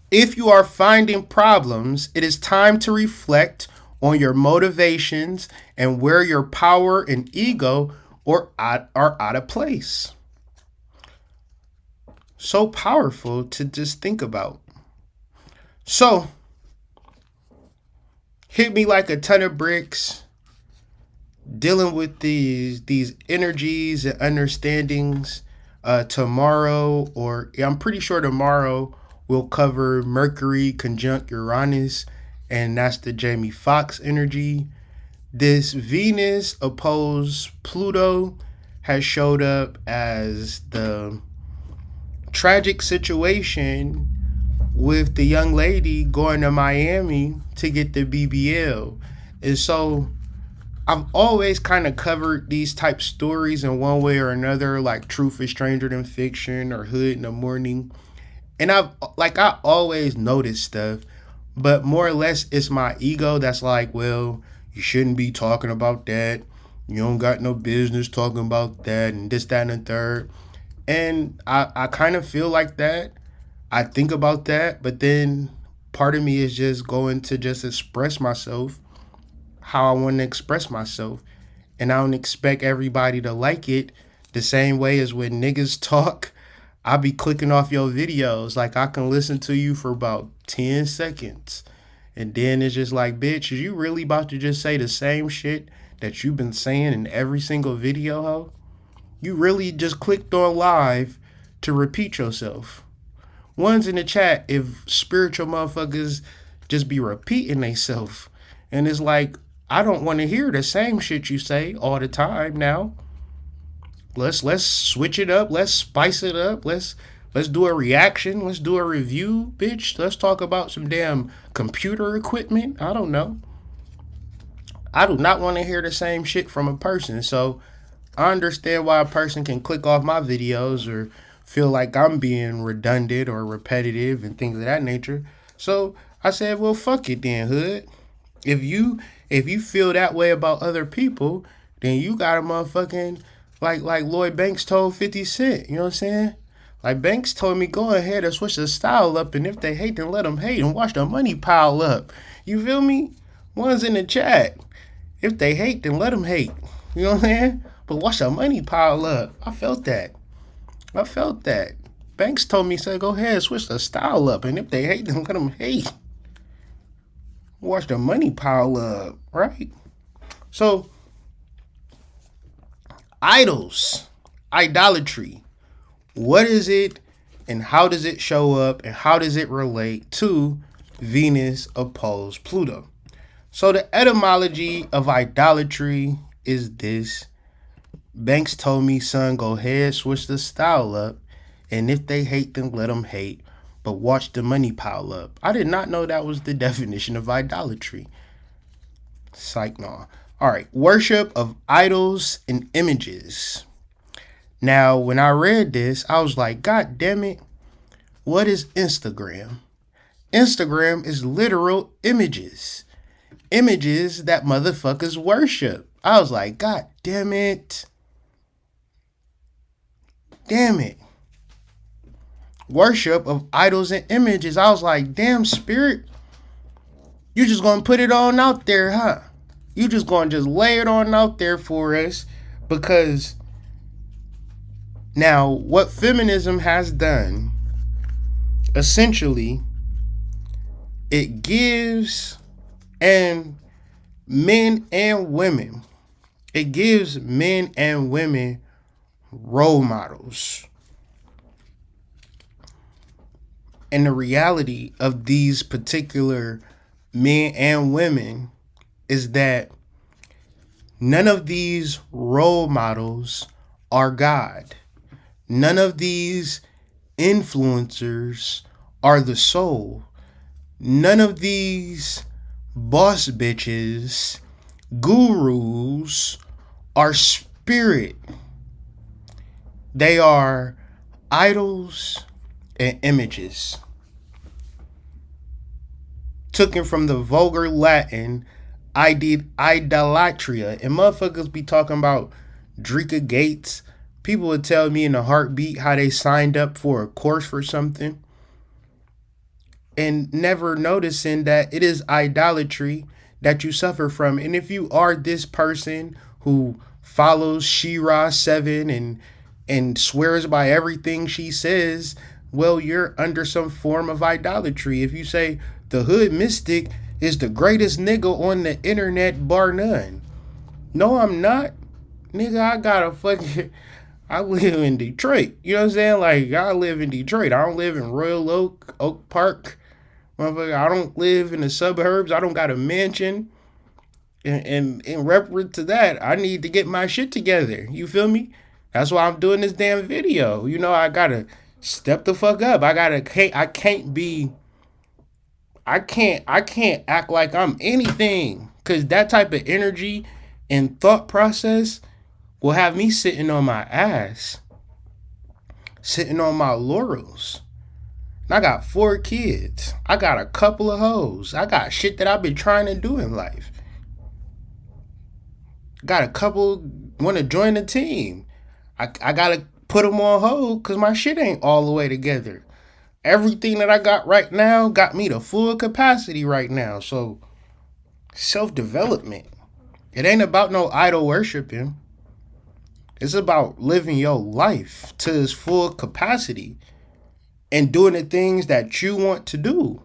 If you are finding problems, it is time to reflect on your motivations and where your power and ego are out of place. So powerful to just think about. So, hit me like a ton of bricks, dealing with these energies and understandings tomorrow, or I'm pretty sure tomorrow we'll cover Mercury conjunct Uranus, and that's the Jamie Foxx energy. This Venus opposed Pluto has showed up as the tragic situation with the young lady going to Miami to get the BBL. And so I've always kind of covered these type stories in one way or another, like Truth is Stranger Than Fiction or Hood in the Morning. And I always notice stuff, but more or less it's my ego that's like, well, you shouldn't be talking about that. You don't got no business talking about that and this, that, and the third. And I kind of feel like that. I think about that, but then part of me is just going to just express myself how I want to express myself. And I don't expect everybody to like it the same way as when niggas talk. I be clicking off your videos. Like, I can listen to you for about 10 seconds. And then it's just like, bitch, is you really about to just say the same shit that you've been saying in every single video, ho? You really just clicked on live to repeat yourself. One's in the chat if spiritual motherfuckers just be repeating themselves. And it's like, I don't want to hear the same shit you say all the time now. Let's switch it up. Let's spice it up. Let's do a reaction. Let's do a review, bitch. Let's talk about some damn computer equipment. I don't know. I do not want to hear the same shit from a person. So I understand why a person can click off my videos or feel like I'm being redundant or repetitive and things of that nature. So I said, well, fuck it then, Hood. If you feel that way about other people, then you got a motherfucking, like Lloyd Banks told 50 Cent, you know what I'm saying? Like Banks told me, go ahead and switch the style up, and if they hate, then let them hate and watch the money pile up. You feel me? One's in the chat. If they hate, then let them hate. You know what I'm saying? But watch the money pile up. I felt that. Banks told me, said, go ahead and switch the style up, and if they hate, then let them hate. Watch the money pile up, right? So, idols, idolatry. What is it, and how does it show up, and how does it relate to Venus opposed Pluto? So the etymology of idolatry is this. Banks told me, son, go ahead, switch the style up. And if they hate, then let them hate. But watch the money pile up. I did not know that was the definition of idolatry. Psych, no. All right. Worship of idols and images. Now, when I read this, I was like, God damn it. What is Instagram? Instagram is literal images. Images that motherfuckers worship. I was like, God damn it. Damn it. Worship of idols and images. I was like, damn, Spirit. You just gonna put it on out there, huh? You just gonna just lay it on out there for us. Because now what feminism has done, essentially, it gives men and women role models. And the reality of these particular men and women is that none of these role models are God. None of these influencers are the soul. None of these boss bitches, gurus, are spirit. They are idols and images. Taken from the vulgar Latin, idolatria. And motherfuckers be talking about Drika Gates. People would tell me in a heartbeat how they signed up for a course for something, and never noticing that it is idolatry that you suffer from. And if you are this person who follows Shira 7 and swears by everything she says, well, you're under some form of idolatry. If you say the hood mystic is the greatest nigga on the internet, bar none. No, I'm not. Nigga, I live in Detroit. You know what I'm saying? Like, I live in Detroit. I don't live in Royal Oak Park. Motherfucker, I don't live in the suburbs. I don't got a mansion. And in reference to that, I need to get my shit together. You feel me? That's why I'm doing this damn video. You know, I gotta step the fuck up. I can't act like I'm anything. Cause that type of energy and thought process will have me sitting on my ass. Sitting on my laurels. And I got 4 kids. I got a couple of hoes. I got shit that I've been trying to do in life. Got a couple want to join the team. I got to put them on hold because my shit ain't all the way together. Everything that I got right now got me to full capacity right now. So, self-development. It ain't about no idol worshiping. It's about living your life to its full capacity and doing the things that you want to do.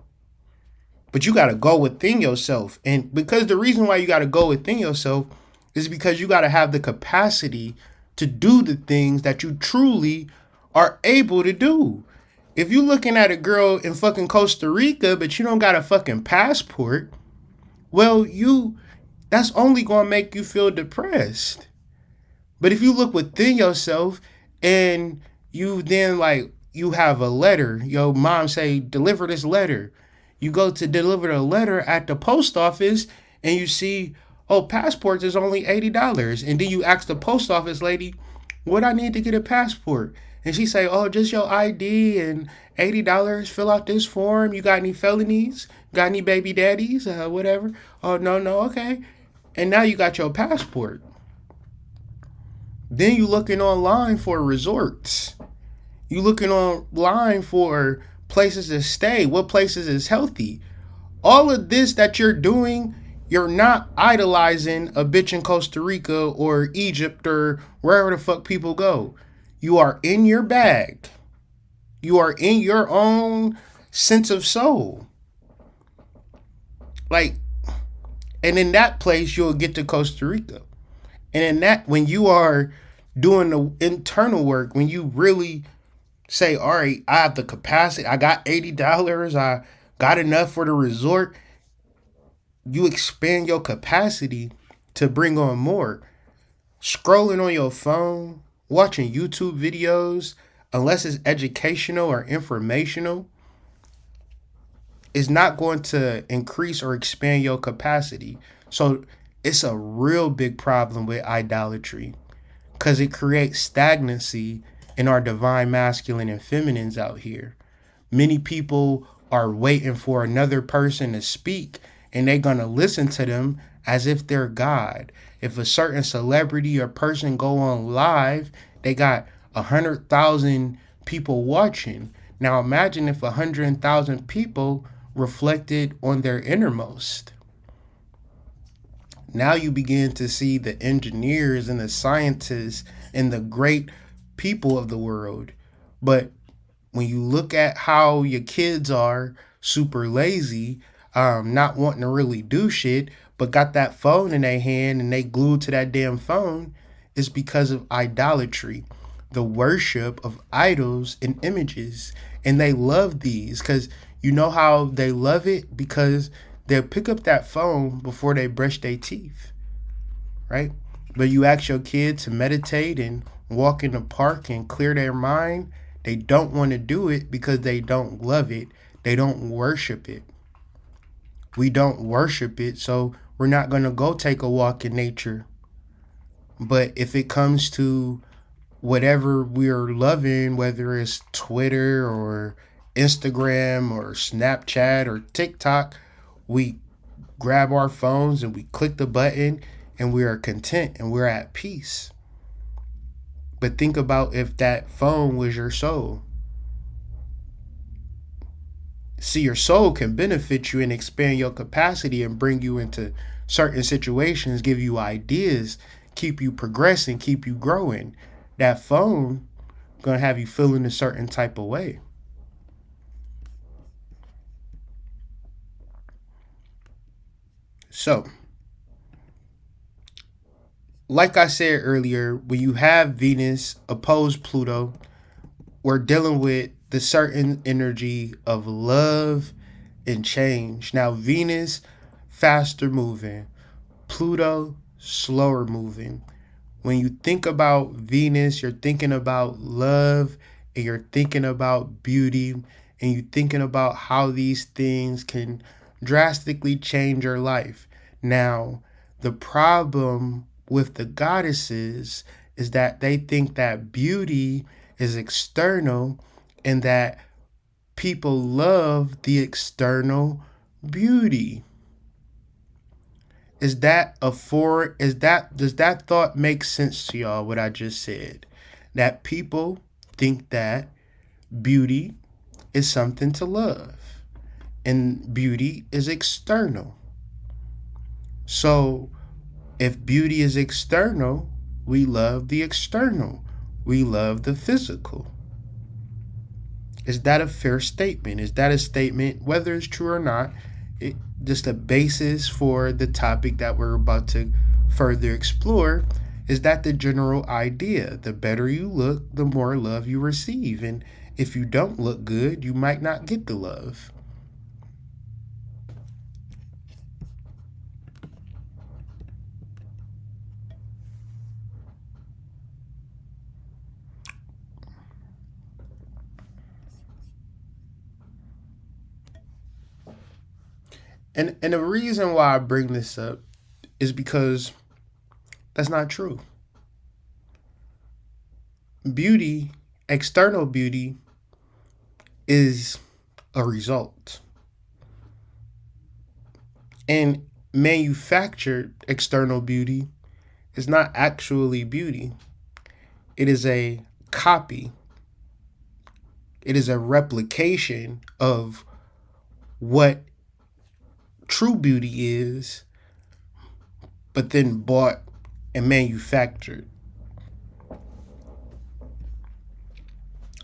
But you got to go within yourself. And because the reason why you got to go within yourself is because you got to have the capacity to do the things that you truly are able to do. If you looking at a girl in fucking Costa Rica, but you don't got a fucking passport, well, that's only going to make you feel depressed. But if you look within yourself and you then you have a letter, your mom say, deliver this letter. You go to deliver the letter at the post office and you see, oh, passports is only $80. And then you ask the post office lady, what I need to get a passport? And she say, oh, just your ID and $80, fill out this form. You got any felonies? Got any baby daddies? Whatever. Oh, no, okay. And now you got your passport. Then you looking online for resorts. You looking online for places to stay. What places is healthy? All of this that you're doing, you're not idolizing a bitch in Costa Rica or Egypt or wherever the fuck people go. You are in your bag. You are in your own sense of soul. And in that place, you'll get to Costa Rica. And in that, when you are doing the internal work, when you really say, all right, I have the capacity, I got $80, I got enough for the resort, you expand your capacity to bring on more. Scrolling on your phone, watching YouTube videos, unless it's educational or informational, is not going to increase or expand your capacity. So it's a real big problem with idolatry because it creates stagnancy in our divine masculine and feminines out here. Many people are waiting for another person to speak and they're going to listen to them as if they're God. If a certain celebrity or person go on live, they got 100,000 people watching. Now imagine if 100,000 people reflected on their innermost. Now you begin to see the engineers and the scientists and the great people of the world. But when you look at how your kids are super lazy, not wanting to really do shit, but got that phone in their hand and they glued to that damn phone, is because of idolatry, the worship of idols and images. And they love these because you know how they love it? Because they'll pick up that phone before they brush their teeth, right? But you ask your kid to meditate and walk in the park and clear their mind, they don't want to do it because they don't love it. They don't worship it. We don't worship it, so we're not going to go take a walk in nature. But if it comes to whatever we're loving, whether it's Twitter or Instagram or Snapchat or TikTok, we grab our phones and we click the button and we are content and we're at peace. But think about if that phone was your soul. See, your soul can benefit you and expand your capacity and bring you into certain situations, give you ideas, keep you progressing, keep you growing. That phone gonna have you feeling a certain type of way. So, like I said earlier, when you have Venus opposed Pluto, we're dealing with the certain energy of love and change. Now, Venus, faster moving. Pluto, slower moving. When you think about Venus, you're thinking about love and you're thinking about beauty and you're thinking about how these things can drastically change your life. Now, the problem with the goddesses is that they think that beauty is external and that people love the external beauty. Does that thought make sense to y'all, what I just said? That people think that beauty is something to love and beauty is external. So if beauty is external, we love the external. We love the physical. Is that a fair statement? Is that a statement, whether it's true or not, just a basis for the topic that we're about to further explore? Is that the general idea? The better you look, the more love you receive. And if you don't look good, you might not get the love. And the reason why I bring this up is because that's not true. Beauty, external beauty, is a result. And manufactured external beauty is not actually beauty. It is a copy. It is a replication of what true beauty is, but then bought and manufactured.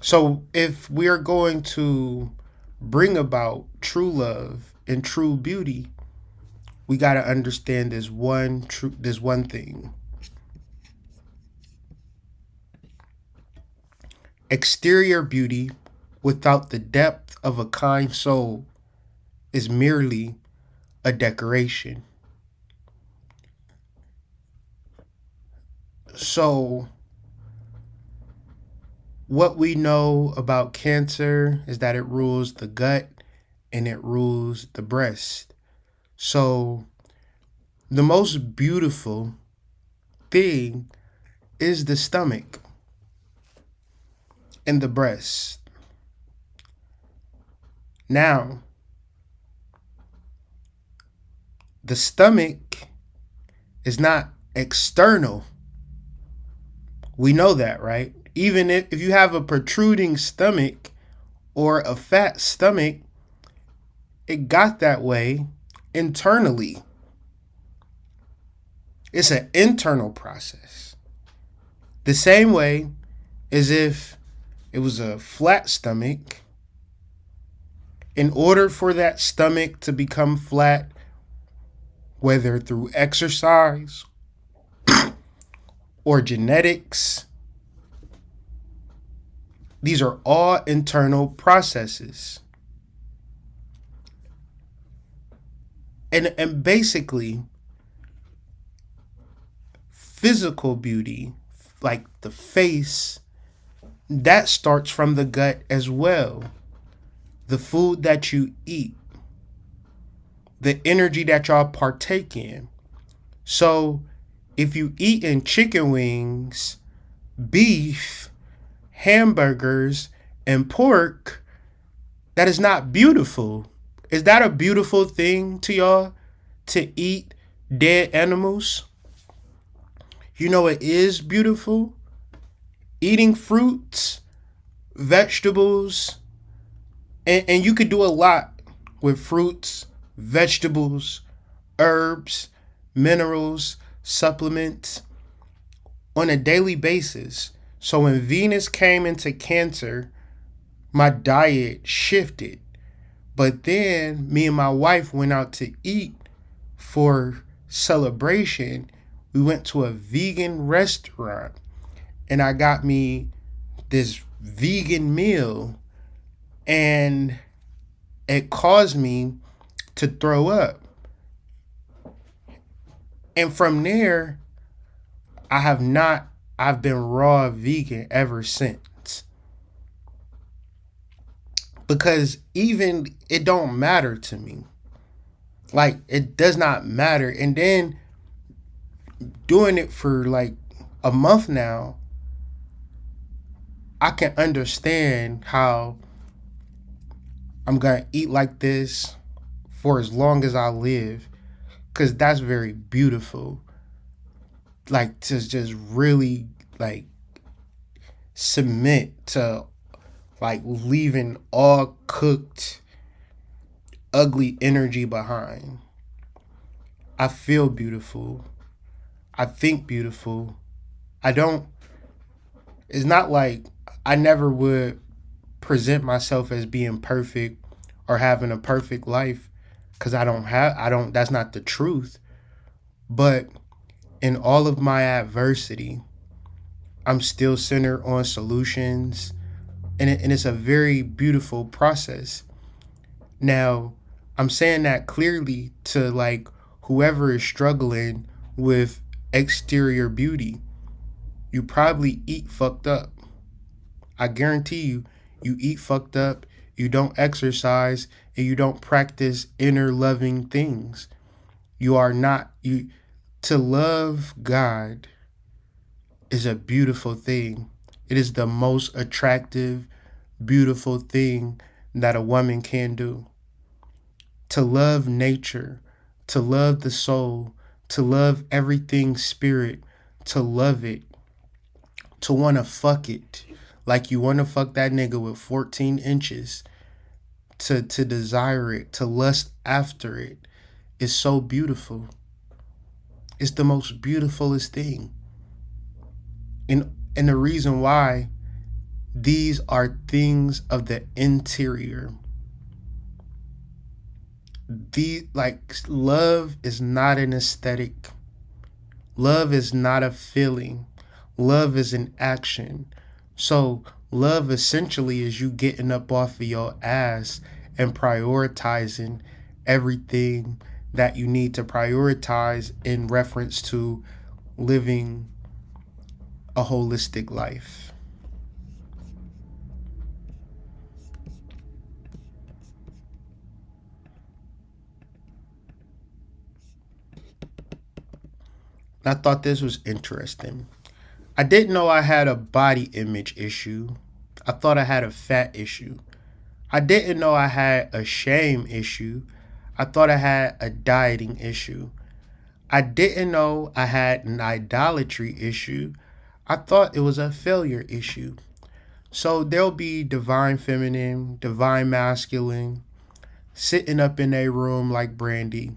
So if we are going to bring about true love and true beauty, we got to understand this one thing. Exterior beauty without the depth of a kind soul is merely a decoration. So what we know about Cancer is that it rules the gut and it rules the breast. So the most beautiful thing is the stomach and the breast. Now, the stomach is not external. We know that, right? Even if you have a protruding stomach or a fat stomach, it got that way internally. It's an internal process. The same way as if it was a flat stomach. In order for that stomach to become flat, whether through exercise or genetics, these are all internal processes. And basically, physical beauty, like the face, that starts from the gut as well. The food that you eat, the energy that y'all partake in. So if you eat in chicken wings, beef, hamburgers, and pork, that is not beautiful. Is that a beautiful thing to y'all, to eat dead animals? You know it is beautiful? Eating fruits, vegetables, and you could do a lot with fruits, vegetables, herbs, minerals, supplements on a daily basis. So when Venus came into Cancer, my diet shifted. But then me and my wife went out to eat for celebration. We went to a vegan restaurant and I got me this vegan meal, and it caused me to throw up. And from there, I've been raw vegan ever since. Because even it don't matter to me. Like, it does not matter. And then doing it for like a month now, I can understand how I'm going to eat like this for as long as I live, because that's very beautiful. Like, to just really like submit to like leaving all cooked, ugly energy behind. I feel beautiful. I think beautiful. It's not like I never would present myself as being perfect or having a perfect life, because that's not the truth. But in all of my adversity, I'm still centered on solutions, and it's a very beautiful process. Now, I'm saying that clearly to like whoever is struggling with exterior beauty. You probably eat fucked up. I guarantee you eat fucked up, you don't exercise, and you don't practice inner loving things. To love God is a beautiful thing. It is the most attractive, beautiful thing that a woman can do. To love nature, to love the soul, to love everything spirit, to love it, to want to fuck it like you want to fuck that nigga with 14 inches, to desire it, to lust after it, is so beautiful. It's the most beautifulest thing. And the reason why, these are things of the interior. Love is not an aesthetic. Love is not a feeling. Love is an action. So love essentially is you getting up off of your ass and prioritizing everything that you need to prioritize in reference to living a holistic life. I thought this was interesting. I didn't know I had a body image issue. I thought I had a fat issue. I didn't know I had a shame issue. I thought I had a dieting issue. I didn't know I had an idolatry issue. I thought it was a failure issue. So there'll be divine feminine, divine masculine, sitting up in a room like Brandy,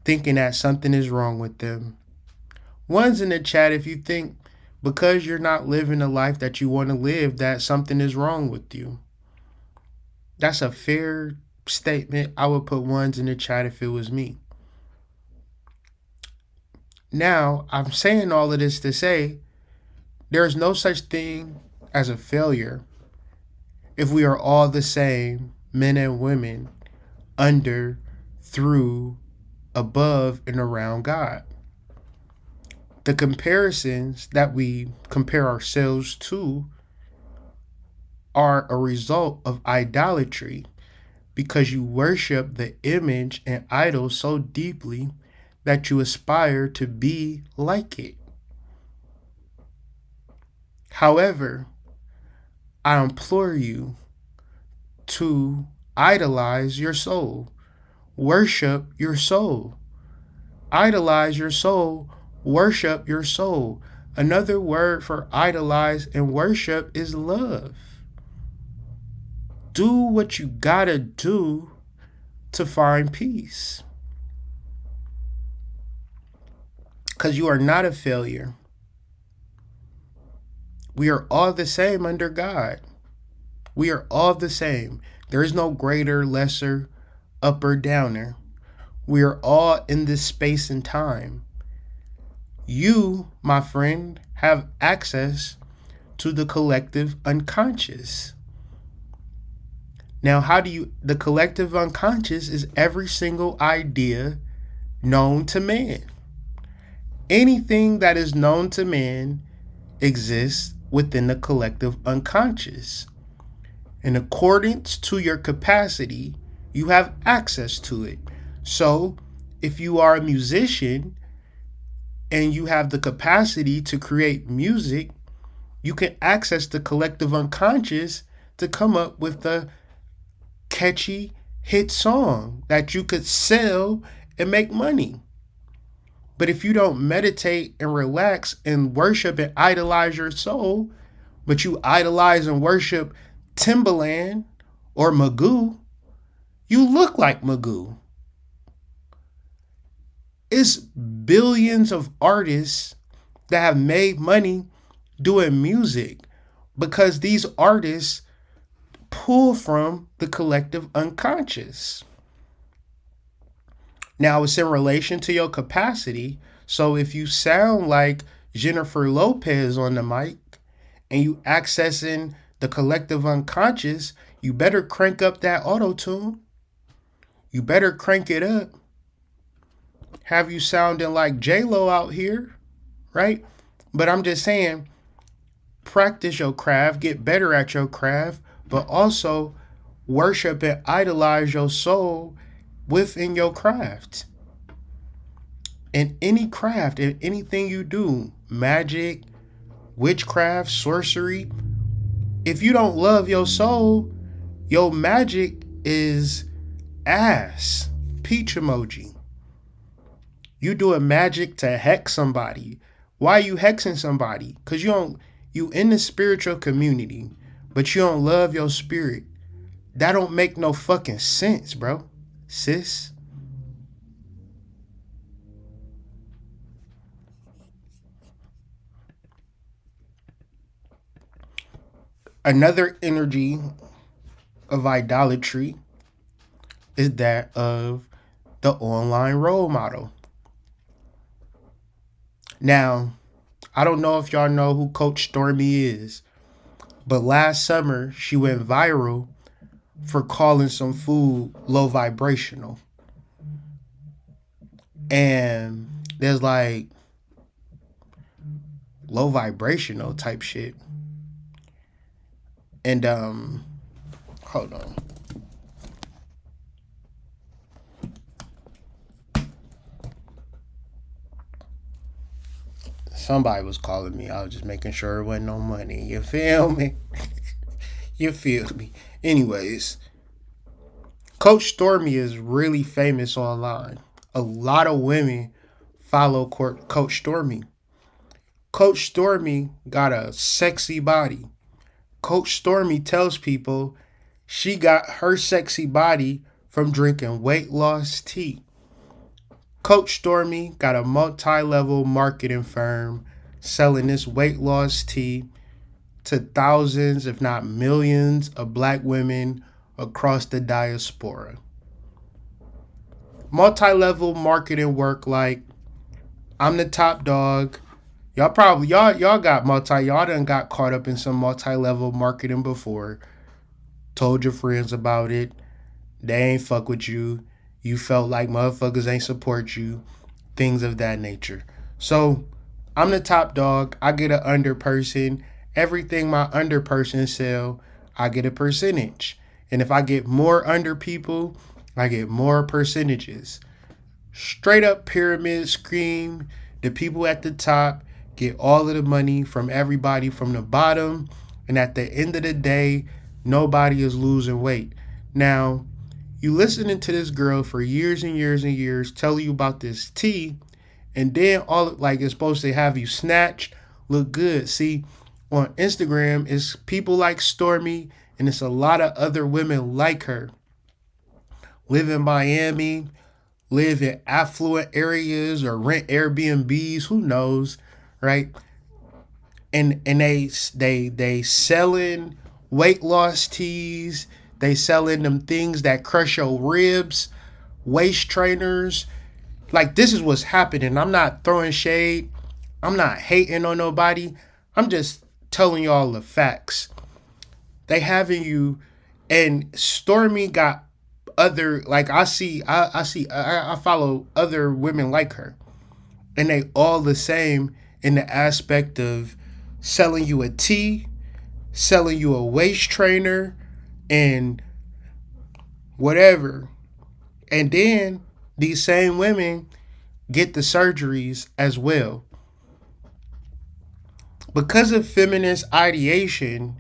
thinking that something is wrong with them. One's in the chat if you think because you're not living the life that you want to live that something is wrong with you. That's a fair statement. I would put ones in the chat if it was me. Now, I'm saying all of this to say there's no such thing as a failure if we are all the same, men and women, under, through, above, and around God. The comparisons that we compare ourselves to are a result of idolatry because you worship the image and idol so deeply that you aspire to be like it. However, I implore you to idolize your soul. Worship your soul. Idolize your soul. Worship your soul. Another word for idolize and worship is love. Do what you gotta do to find peace. Because you are not a failure. We are all the same under God. We are all the same. There is no greater, lesser, upper, downer. We are all in this space and time. You, my friend, have access to the collective unconscious. Now, the collective unconscious is every single idea known to man. Anything that is known to man exists within the collective unconscious. In accordance to your capacity, you have access to it. So, if you are a musician and you have the capacity to create music, you can access the collective unconscious to come up with a catchy hit song that you could sell and make money. But if you don't meditate and relax and worship and idolize your soul, but you idolize and worship Timbaland or Magoo, you look like Magoo. It's billions of artists that have made money doing music because these artists pull from the collective unconscious. Now, it's in relation to your capacity. So if you sound like Jennifer Lopez on the mic and you accessing the collective unconscious, you better crank up that auto-tune. You better crank it up. Have you sounding like J-Lo out here, right? But I'm just saying, practice your craft, get better at your craft, but also worship and idolize your soul within your craft. In any craft, in anything you do, magic, witchcraft, sorcery, if you don't love your soul, your magic is ass. Peach emoji. You doing magic to hex somebody. Why are you hexing somebody? Because you in the spiritual community, but you don't love your spirit. That don't make no fucking sense, bro. Sis. Another energy of idolatry is that of the online role model. Now, I don't know if y'all know who Coach Stormy is, but last summer she went viral for calling some food low vibrational. And there's like low vibrational type shit. And hold on. Somebody was calling me. I was just making sure it wasn't no money. You feel me? You feel me? Anyways, Coach Stormy is really famous online. A lot of women follow Coach Stormy. Coach Stormy got a sexy body. Coach Stormy tells people she got her sexy body from drinking weight loss tea. Coach Stormy got a multi-level marketing firm selling this weight loss tea to thousands, if not millions, of black women across the diaspora. Multi-level marketing work like, I'm the top dog. Y'all done got caught up in some multi-level marketing before. Told your friends about it. They ain't fuck with you. You felt like motherfuckers ain't support you. Things of that nature. So, I'm the top dog. I get an under person. Everything my under person sell, I get a percentage. And if I get more under people, I get more percentages. Straight up pyramid scheme. The people at the top get all of the money from everybody from the bottom. And at the end of the day, nobody is losing weight. Now, you listening to this girl for years and years and years tell you about this tea, and then all like it's supposed to have you snatched, look good. See, on Instagram, it's people like Stormy, and it's a lot of other women like her. Live in Miami, live in affluent areas, or rent Airbnbs, who knows, right? And they selling weight loss teas. They selling them things that crush your ribs, waist trainers. Like, this is what's happening. I'm not throwing shade. I'm not hating on nobody. I'm just telling y'all the facts. They having you, and Stormy got other, like I follow other women like her. And they all the same in the aspect of selling you a tea, selling you a waist trainer, and whatever. And then these same women get the surgeries as well. Because of feminist ideation,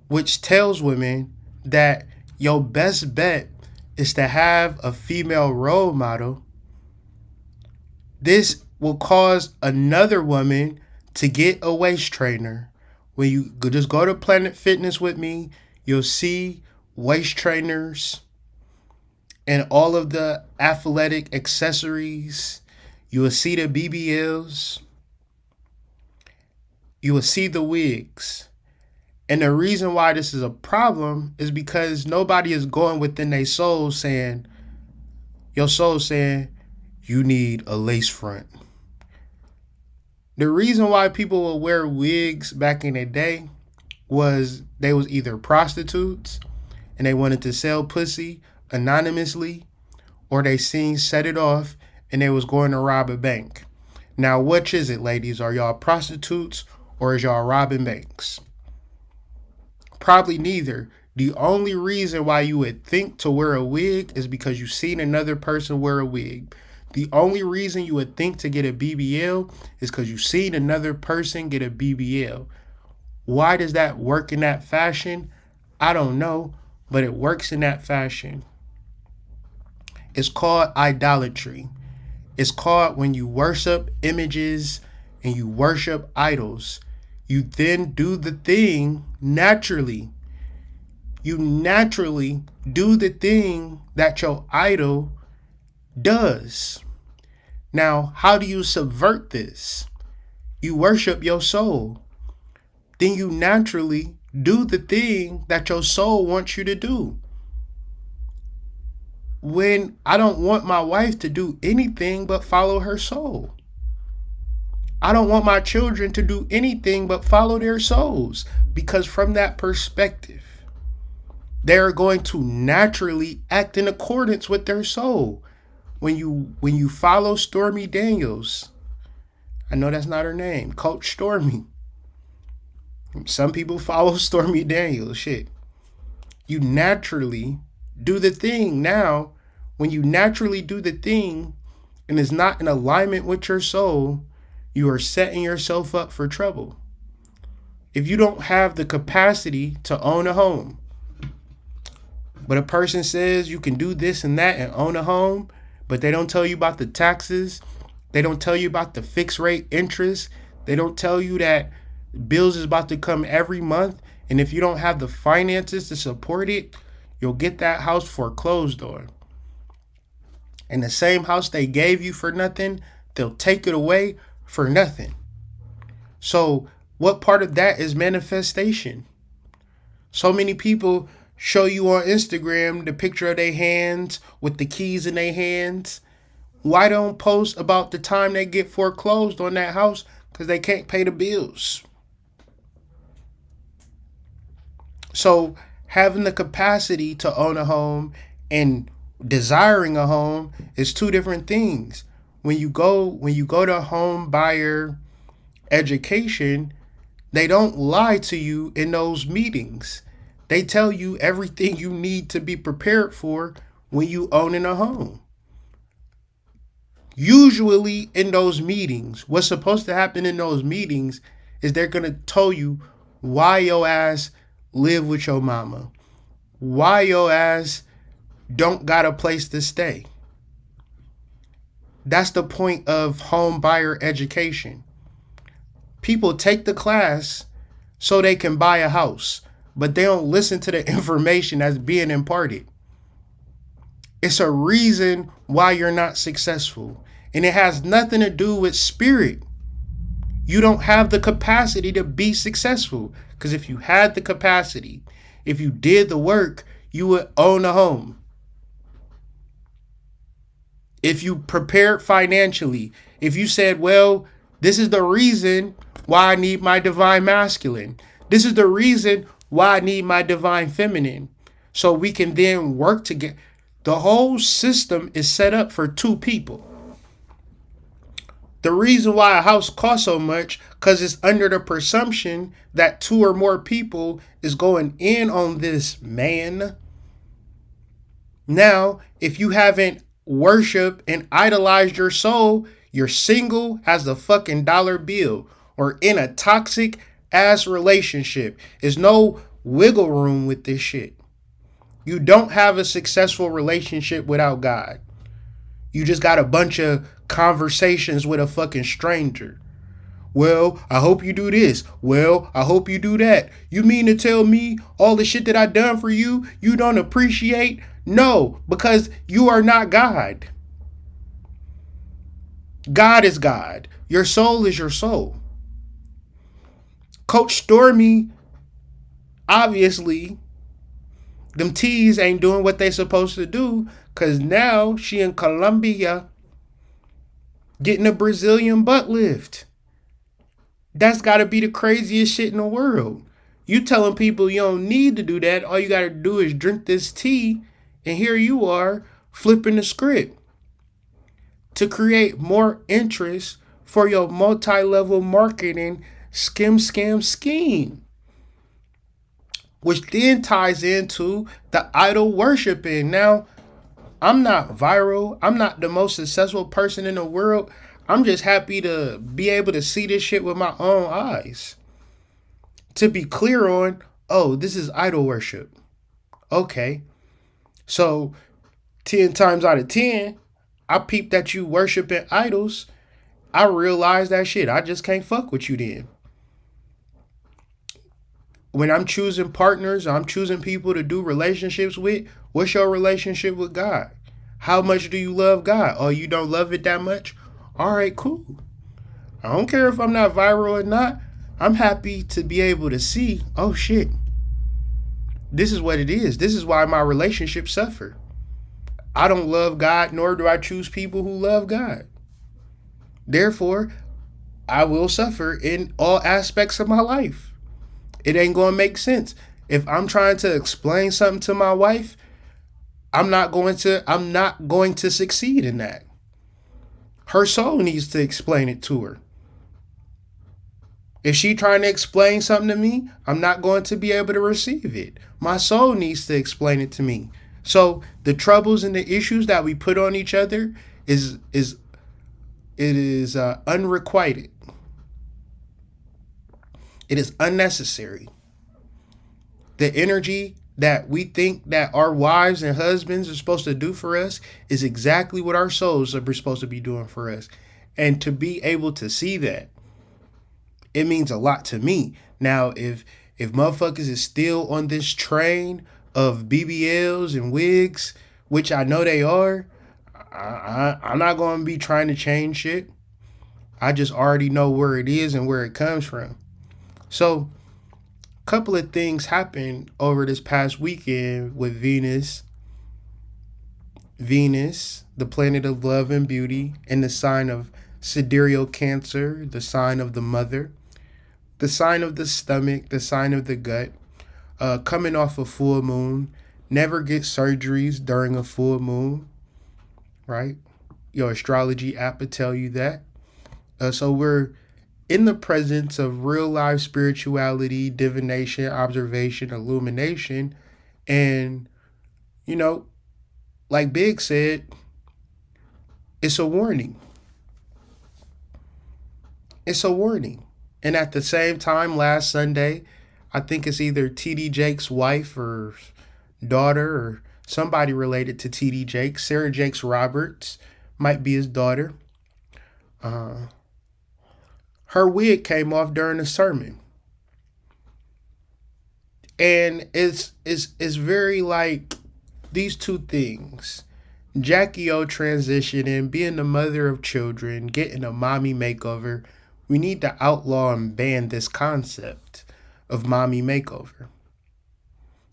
which tells women that your best bet is to have a female role model, this will cause another woman to get a waist trainer. When you just go to Planet Fitness with me, you'll see waist trainers and all of the athletic accessories. You will see the BBLs. You will see the wigs. And the reason why this is a problem is because nobody is going within their soul saying, your soul saying, you need a lace front. The reason why people would wear wigs back in the day was they was either prostitutes and they wanted to sell pussy anonymously, or they seen Set It Off and they was going to rob a bank. Now, which is it, ladies? Are y'all prostitutes or is y'all robbing banks? Probably neither. The only reason why you would think to wear a wig is because you've seen another person wear a wig. The only reason you would think to get a BBL is because you've seen another person get a BBL. Why does that work in that fashion? I don't know, but it works in that fashion. It's called idolatry. It's called when you worship images and you worship idols. You then do the thing naturally. You naturally do the thing that your idol does. Now, how do you subvert this? You worship your soul. Then you naturally do the thing that your soul wants you to do. When I don't want my wife to do anything but follow her soul. I don't want my children to do anything but follow their souls, because from that perspective, they're going to naturally act in accordance with their soul. when you follow Stormy Daniels, I know that's not her name, Coach Stormy. Some people follow Stormy Daniels, shit. You naturally do the thing. Now, when you naturally do the thing and it's not in alignment with your soul, you are setting yourself up for trouble. If you don't have the capacity to own a home, but a person says you can do this and that and own a home, but they don't tell you about the taxes, they don't tell you about the fixed rate interest, they don't tell you that bills is about to come every month, and if you don't have the finances to support it, you'll get that house foreclosed on. And the same house they gave you for nothing, they'll take it away for nothing. So what part of that is manifestation? So many people show you on Instagram the picture of their hands with the keys in their hands. Why don't post about the time they get foreclosed on that house because they can't pay the bills? So having the capacity to own a home and desiring a home is two different things. When you go to home buyer education, they don't lie to you in those meetings. They tell you everything you need to be prepared for when you owning a home. Usually in those meetings, what's supposed to happen in those meetings is they're going to tell you why your ass live with your mama, why your ass don't got a place to stay. That's the point of home buyer education. People take the class so they can buy a house, but they don't listen to the information that's being imparted. It's a reason why you're not successful, and it has nothing to do with spirit. You don't have the capacity to be successful, because if you had the capacity, if you did the work, you would own a home. If you prepared financially, if you said, well, this is the reason why I need my divine masculine. This is the reason why I need my divine feminine. So we can then work together. The whole system is set up for two people. The reason why a house costs so much, because it's under the presumption that two or more people is going in on this man. Now, if you haven't worshiped and idolized your soul, you're single as a fucking dollar bill or in a toxic ass relationship. There's no wiggle room with this shit. You don't have a successful relationship without God. You just got a bunch of conversations with a fucking stranger. Well, I hope you do this. Well, I hope you do that. You mean to tell me all the shit that I done for you, you don't appreciate? No, because you are not God. God is God. Your soul is your soul. Coach Stormy, obviously, them T's ain't doing what they supposed to do, because now she in Colombia getting a Brazilian butt lift. That's got to be the craziest shit in the world. You telling people you don't need to do that. All you got to do is drink this tea, and here you are flipping the script to create more interest for your multi-level marketing scheme. Which then ties into the idol worshiping. Now, I'm not viral. I'm not the most successful person in the world. I'm just happy to be able to see this shit with my own eyes. To be clear on, oh, this is idol worship. Okay. So 10 times out of 10, I peep that you worshiping idols. I realize that shit, I just can't fuck with you then. When I'm choosing partners, I'm choosing people to do relationships with. What's your relationship with God? How much do you love God? Oh, you don't love it that much? All right, cool. I don't care if I'm not viral or not. I'm happy to be able to see, oh shit, this is what it is. This is why my relationships suffer. I don't love God, nor do I choose people who love God. Therefore, I will suffer in all aspects of my life. It ain't going to make sense. If I'm trying to explain something to my wife, I'm not going to succeed in that. Her soul needs to explain it to her. If she trying to explain something to me, I'm not going to be able to receive it. My soul needs to explain it to me. So the troubles and the issues that we put on each other is unrequited. It is unnecessary. The energy that we think that our wives and husbands are supposed to do for us is exactly what our souls are supposed to be doing for us. And to be able to see that, it means a lot to me. Now, if motherfuckers is still on this train of BBLs and wigs, which I know they are, I'm not going to be trying to change shit. I just already know where it is and where it comes from. So, a couple of things happened over this past weekend with Venus. Venus, the planet of love and beauty, and the sign of sidereal Cancer, the sign of the mother, the sign of the stomach, the sign of the gut, coming off a full moon. Never get surgeries during a full moon, right? Your astrology app will tell you that. So we're in the presence of real life spirituality, divination, observation, illumination. And, like Big said, it's a warning. It's a warning. And at the same time, last Sunday, I think it's either TD Jake's wife or daughter or somebody related to TD Jake, Sarah Jakes Roberts, might be his daughter. Her wig came off during a sermon. And it's very like these two things. Jackie O transitioning, being the mother of children, getting a mommy makeover. We need to outlaw and ban this concept of mommy makeover.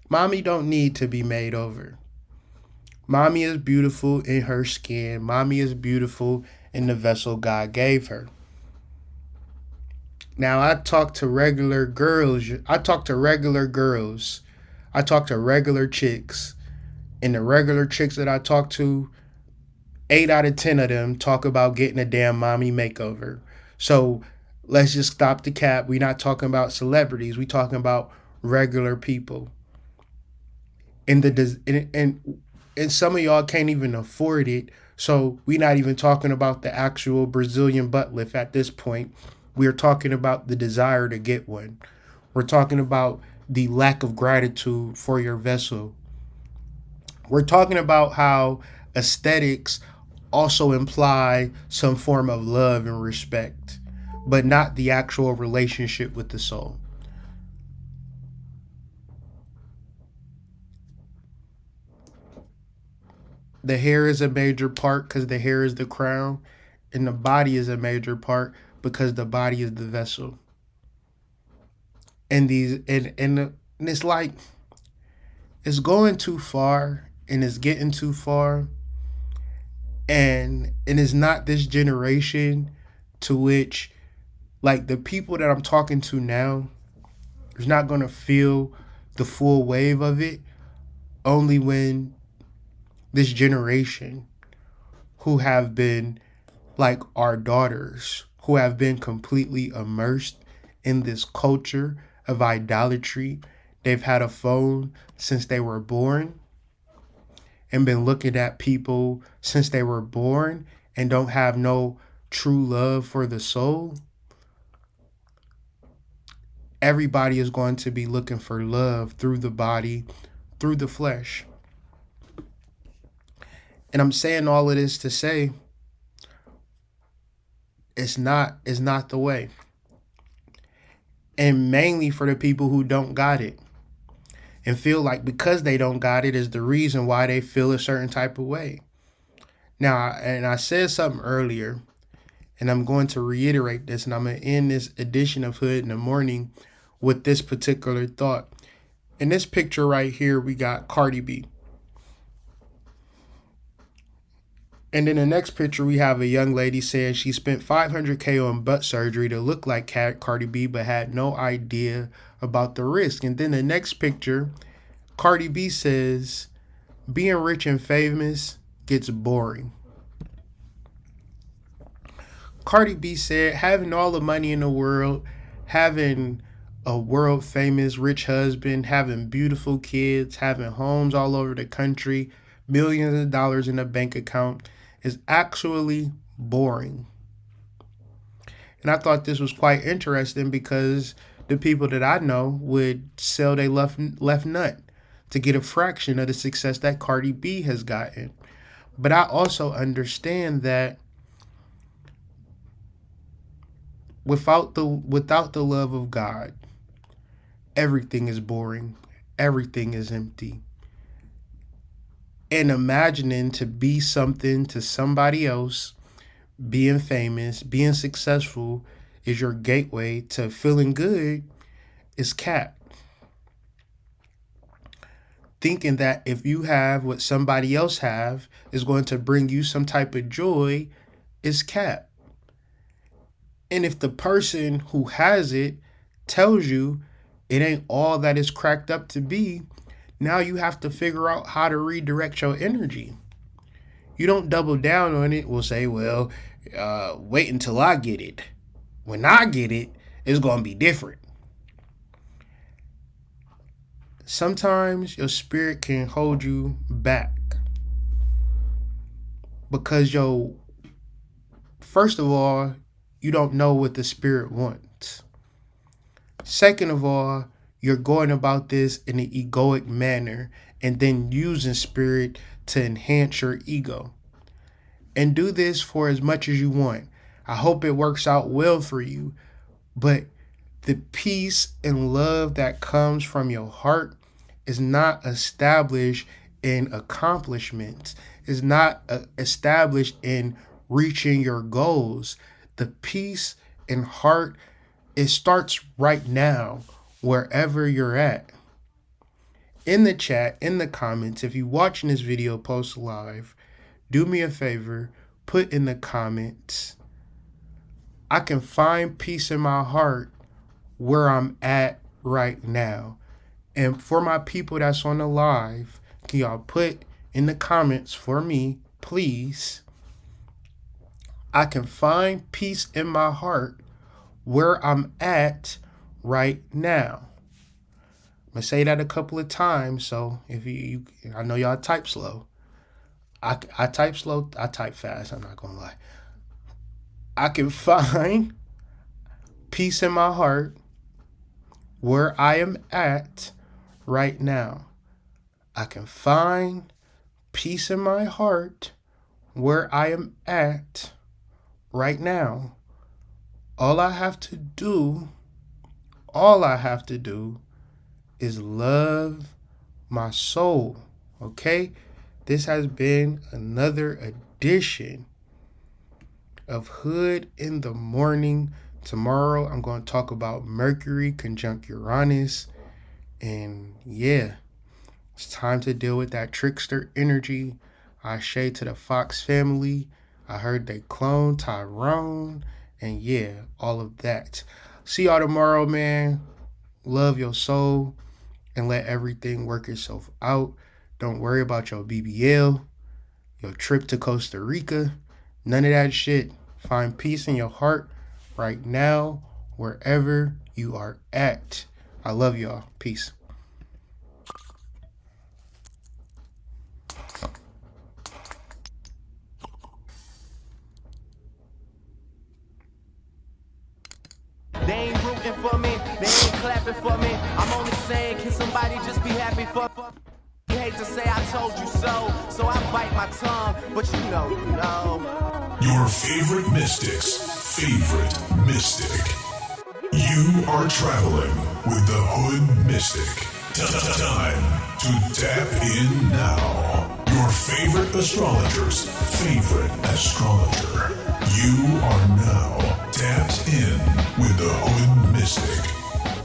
Mommy don't need to be made over. Mommy is beautiful in her skin. Mommy is beautiful in the vessel God gave her. Now, I talk to regular girls. I talk to regular chicks. And the regular chicks that I talk to, 8 out of 10 of them talk about getting a damn mommy makeover. So let's just stop the cap. We're not talking about celebrities. We're talking about regular people. And some of y'all can't even afford it. So we're not even talking about the actual Brazilian butt lift at this point. We're talking about the desire to get one. We're talking about the lack of gratitude for your vessel. We're talking about how aesthetics also imply some form of love and respect, but not the actual relationship with the soul. The hair is a major part because the hair is the crown, and the body is a major part because the body is the vessel. And it's like, it's going too far and it's getting too far. And it's not this generation to which, like, the people that I'm talking to now is not going to feel the full wave of it only when this generation who have been like our daughters, who have been completely immersed in this culture of idolatry. They've had a phone since they were born and been looking at people since they were born and don't have no true love for the soul. Everybody is going to be looking for love through the body, through the flesh. And I'm saying all of this to say it's not the way. And mainly for the people who don't got it and feel like because they don't got it is the reason why they feel a certain type of way. Now, and I said something earlier, and I'm going to reiterate this, and I'm going to end this edition of Hood in the Morning with this particular thought. In this picture right here, we got Cardi B. And in the next picture, we have a young lady saying she spent $500K on butt surgery to look like Cardi B, but had no idea about the risk. And then the next picture, Cardi B says being rich and famous gets boring. Cardi B said, having all the money in the world, having a world famous rich husband, having beautiful kids, having homes all over the country, millions of dollars in a bank account is actually boring. And I thought this was quite interesting because the people that I know would sell their left nut to get a fraction of the success that Cardi B has gotten. But I also understand that without the love of God, everything is boring. Everything is empty. And imagining to be something to somebody else, being famous, being successful is your gateway to feeling good is cap. Thinking that if you have what somebody else have is going to bring you some type of joy is cap. And if the person who has it tells you it ain't all that it's cracked up to be, now you have to figure out how to redirect your energy. You don't double down on it. We'll say, well, wait until I get it. When I get it, it's going to be different. Sometimes your spirit can hold you back because first of all, you don't know what the spirit wants. Second of all, you're going about this in an egoic manner and then using spirit to enhance your ego. And do this for as much as you want. I hope it works out well for you, but the peace and love that comes from your heart is not established in accomplishments. Is not established in reaching your goals. The peace and heart, it starts right now, wherever you're at. In the chat, in the comments, if you're watching this video post live, do me a favor, put in the comments, I can find peace in my heart where I'm at right now. And for my people that's on the live, can y'all put in the comments for me, please? I can find peace in my heart where I'm at right now. I'm gonna say that a couple of times, so if you I know y'all type slow. I type slow, I type fast, I'm not gonna lie. I can find peace in my heart where I am at right now. I can find peace in my heart where I am at right now. All I have to do is love my soul, okay? This has been another edition of Hood in the Morning. Tomorrow, I'm going to talk about Mercury conjunct Uranus. And yeah, it's time to deal with that trickster energy. Ashe to the Fox family. I heard they cloned Tyrone. And yeah, all of that. See y'all tomorrow, man. Love your soul and let everything work itself out. Don't worry about your BBL, your trip to Costa Rica. None of that shit. Find peace in your heart right now, wherever you are at. I love y'all. Peace. They ain't rooting for me, they ain't clapping for me. I'm only saying, can somebody just be happy for me? You hate to say I told you so I bite my tongue, but you know. Your favorite mystic's favorite mystic. You are traveling with the Hood Mystic. Time to tap in now. Your favorite astrologer's favorite astrologer. You are now tapped in with the Hood Mystic.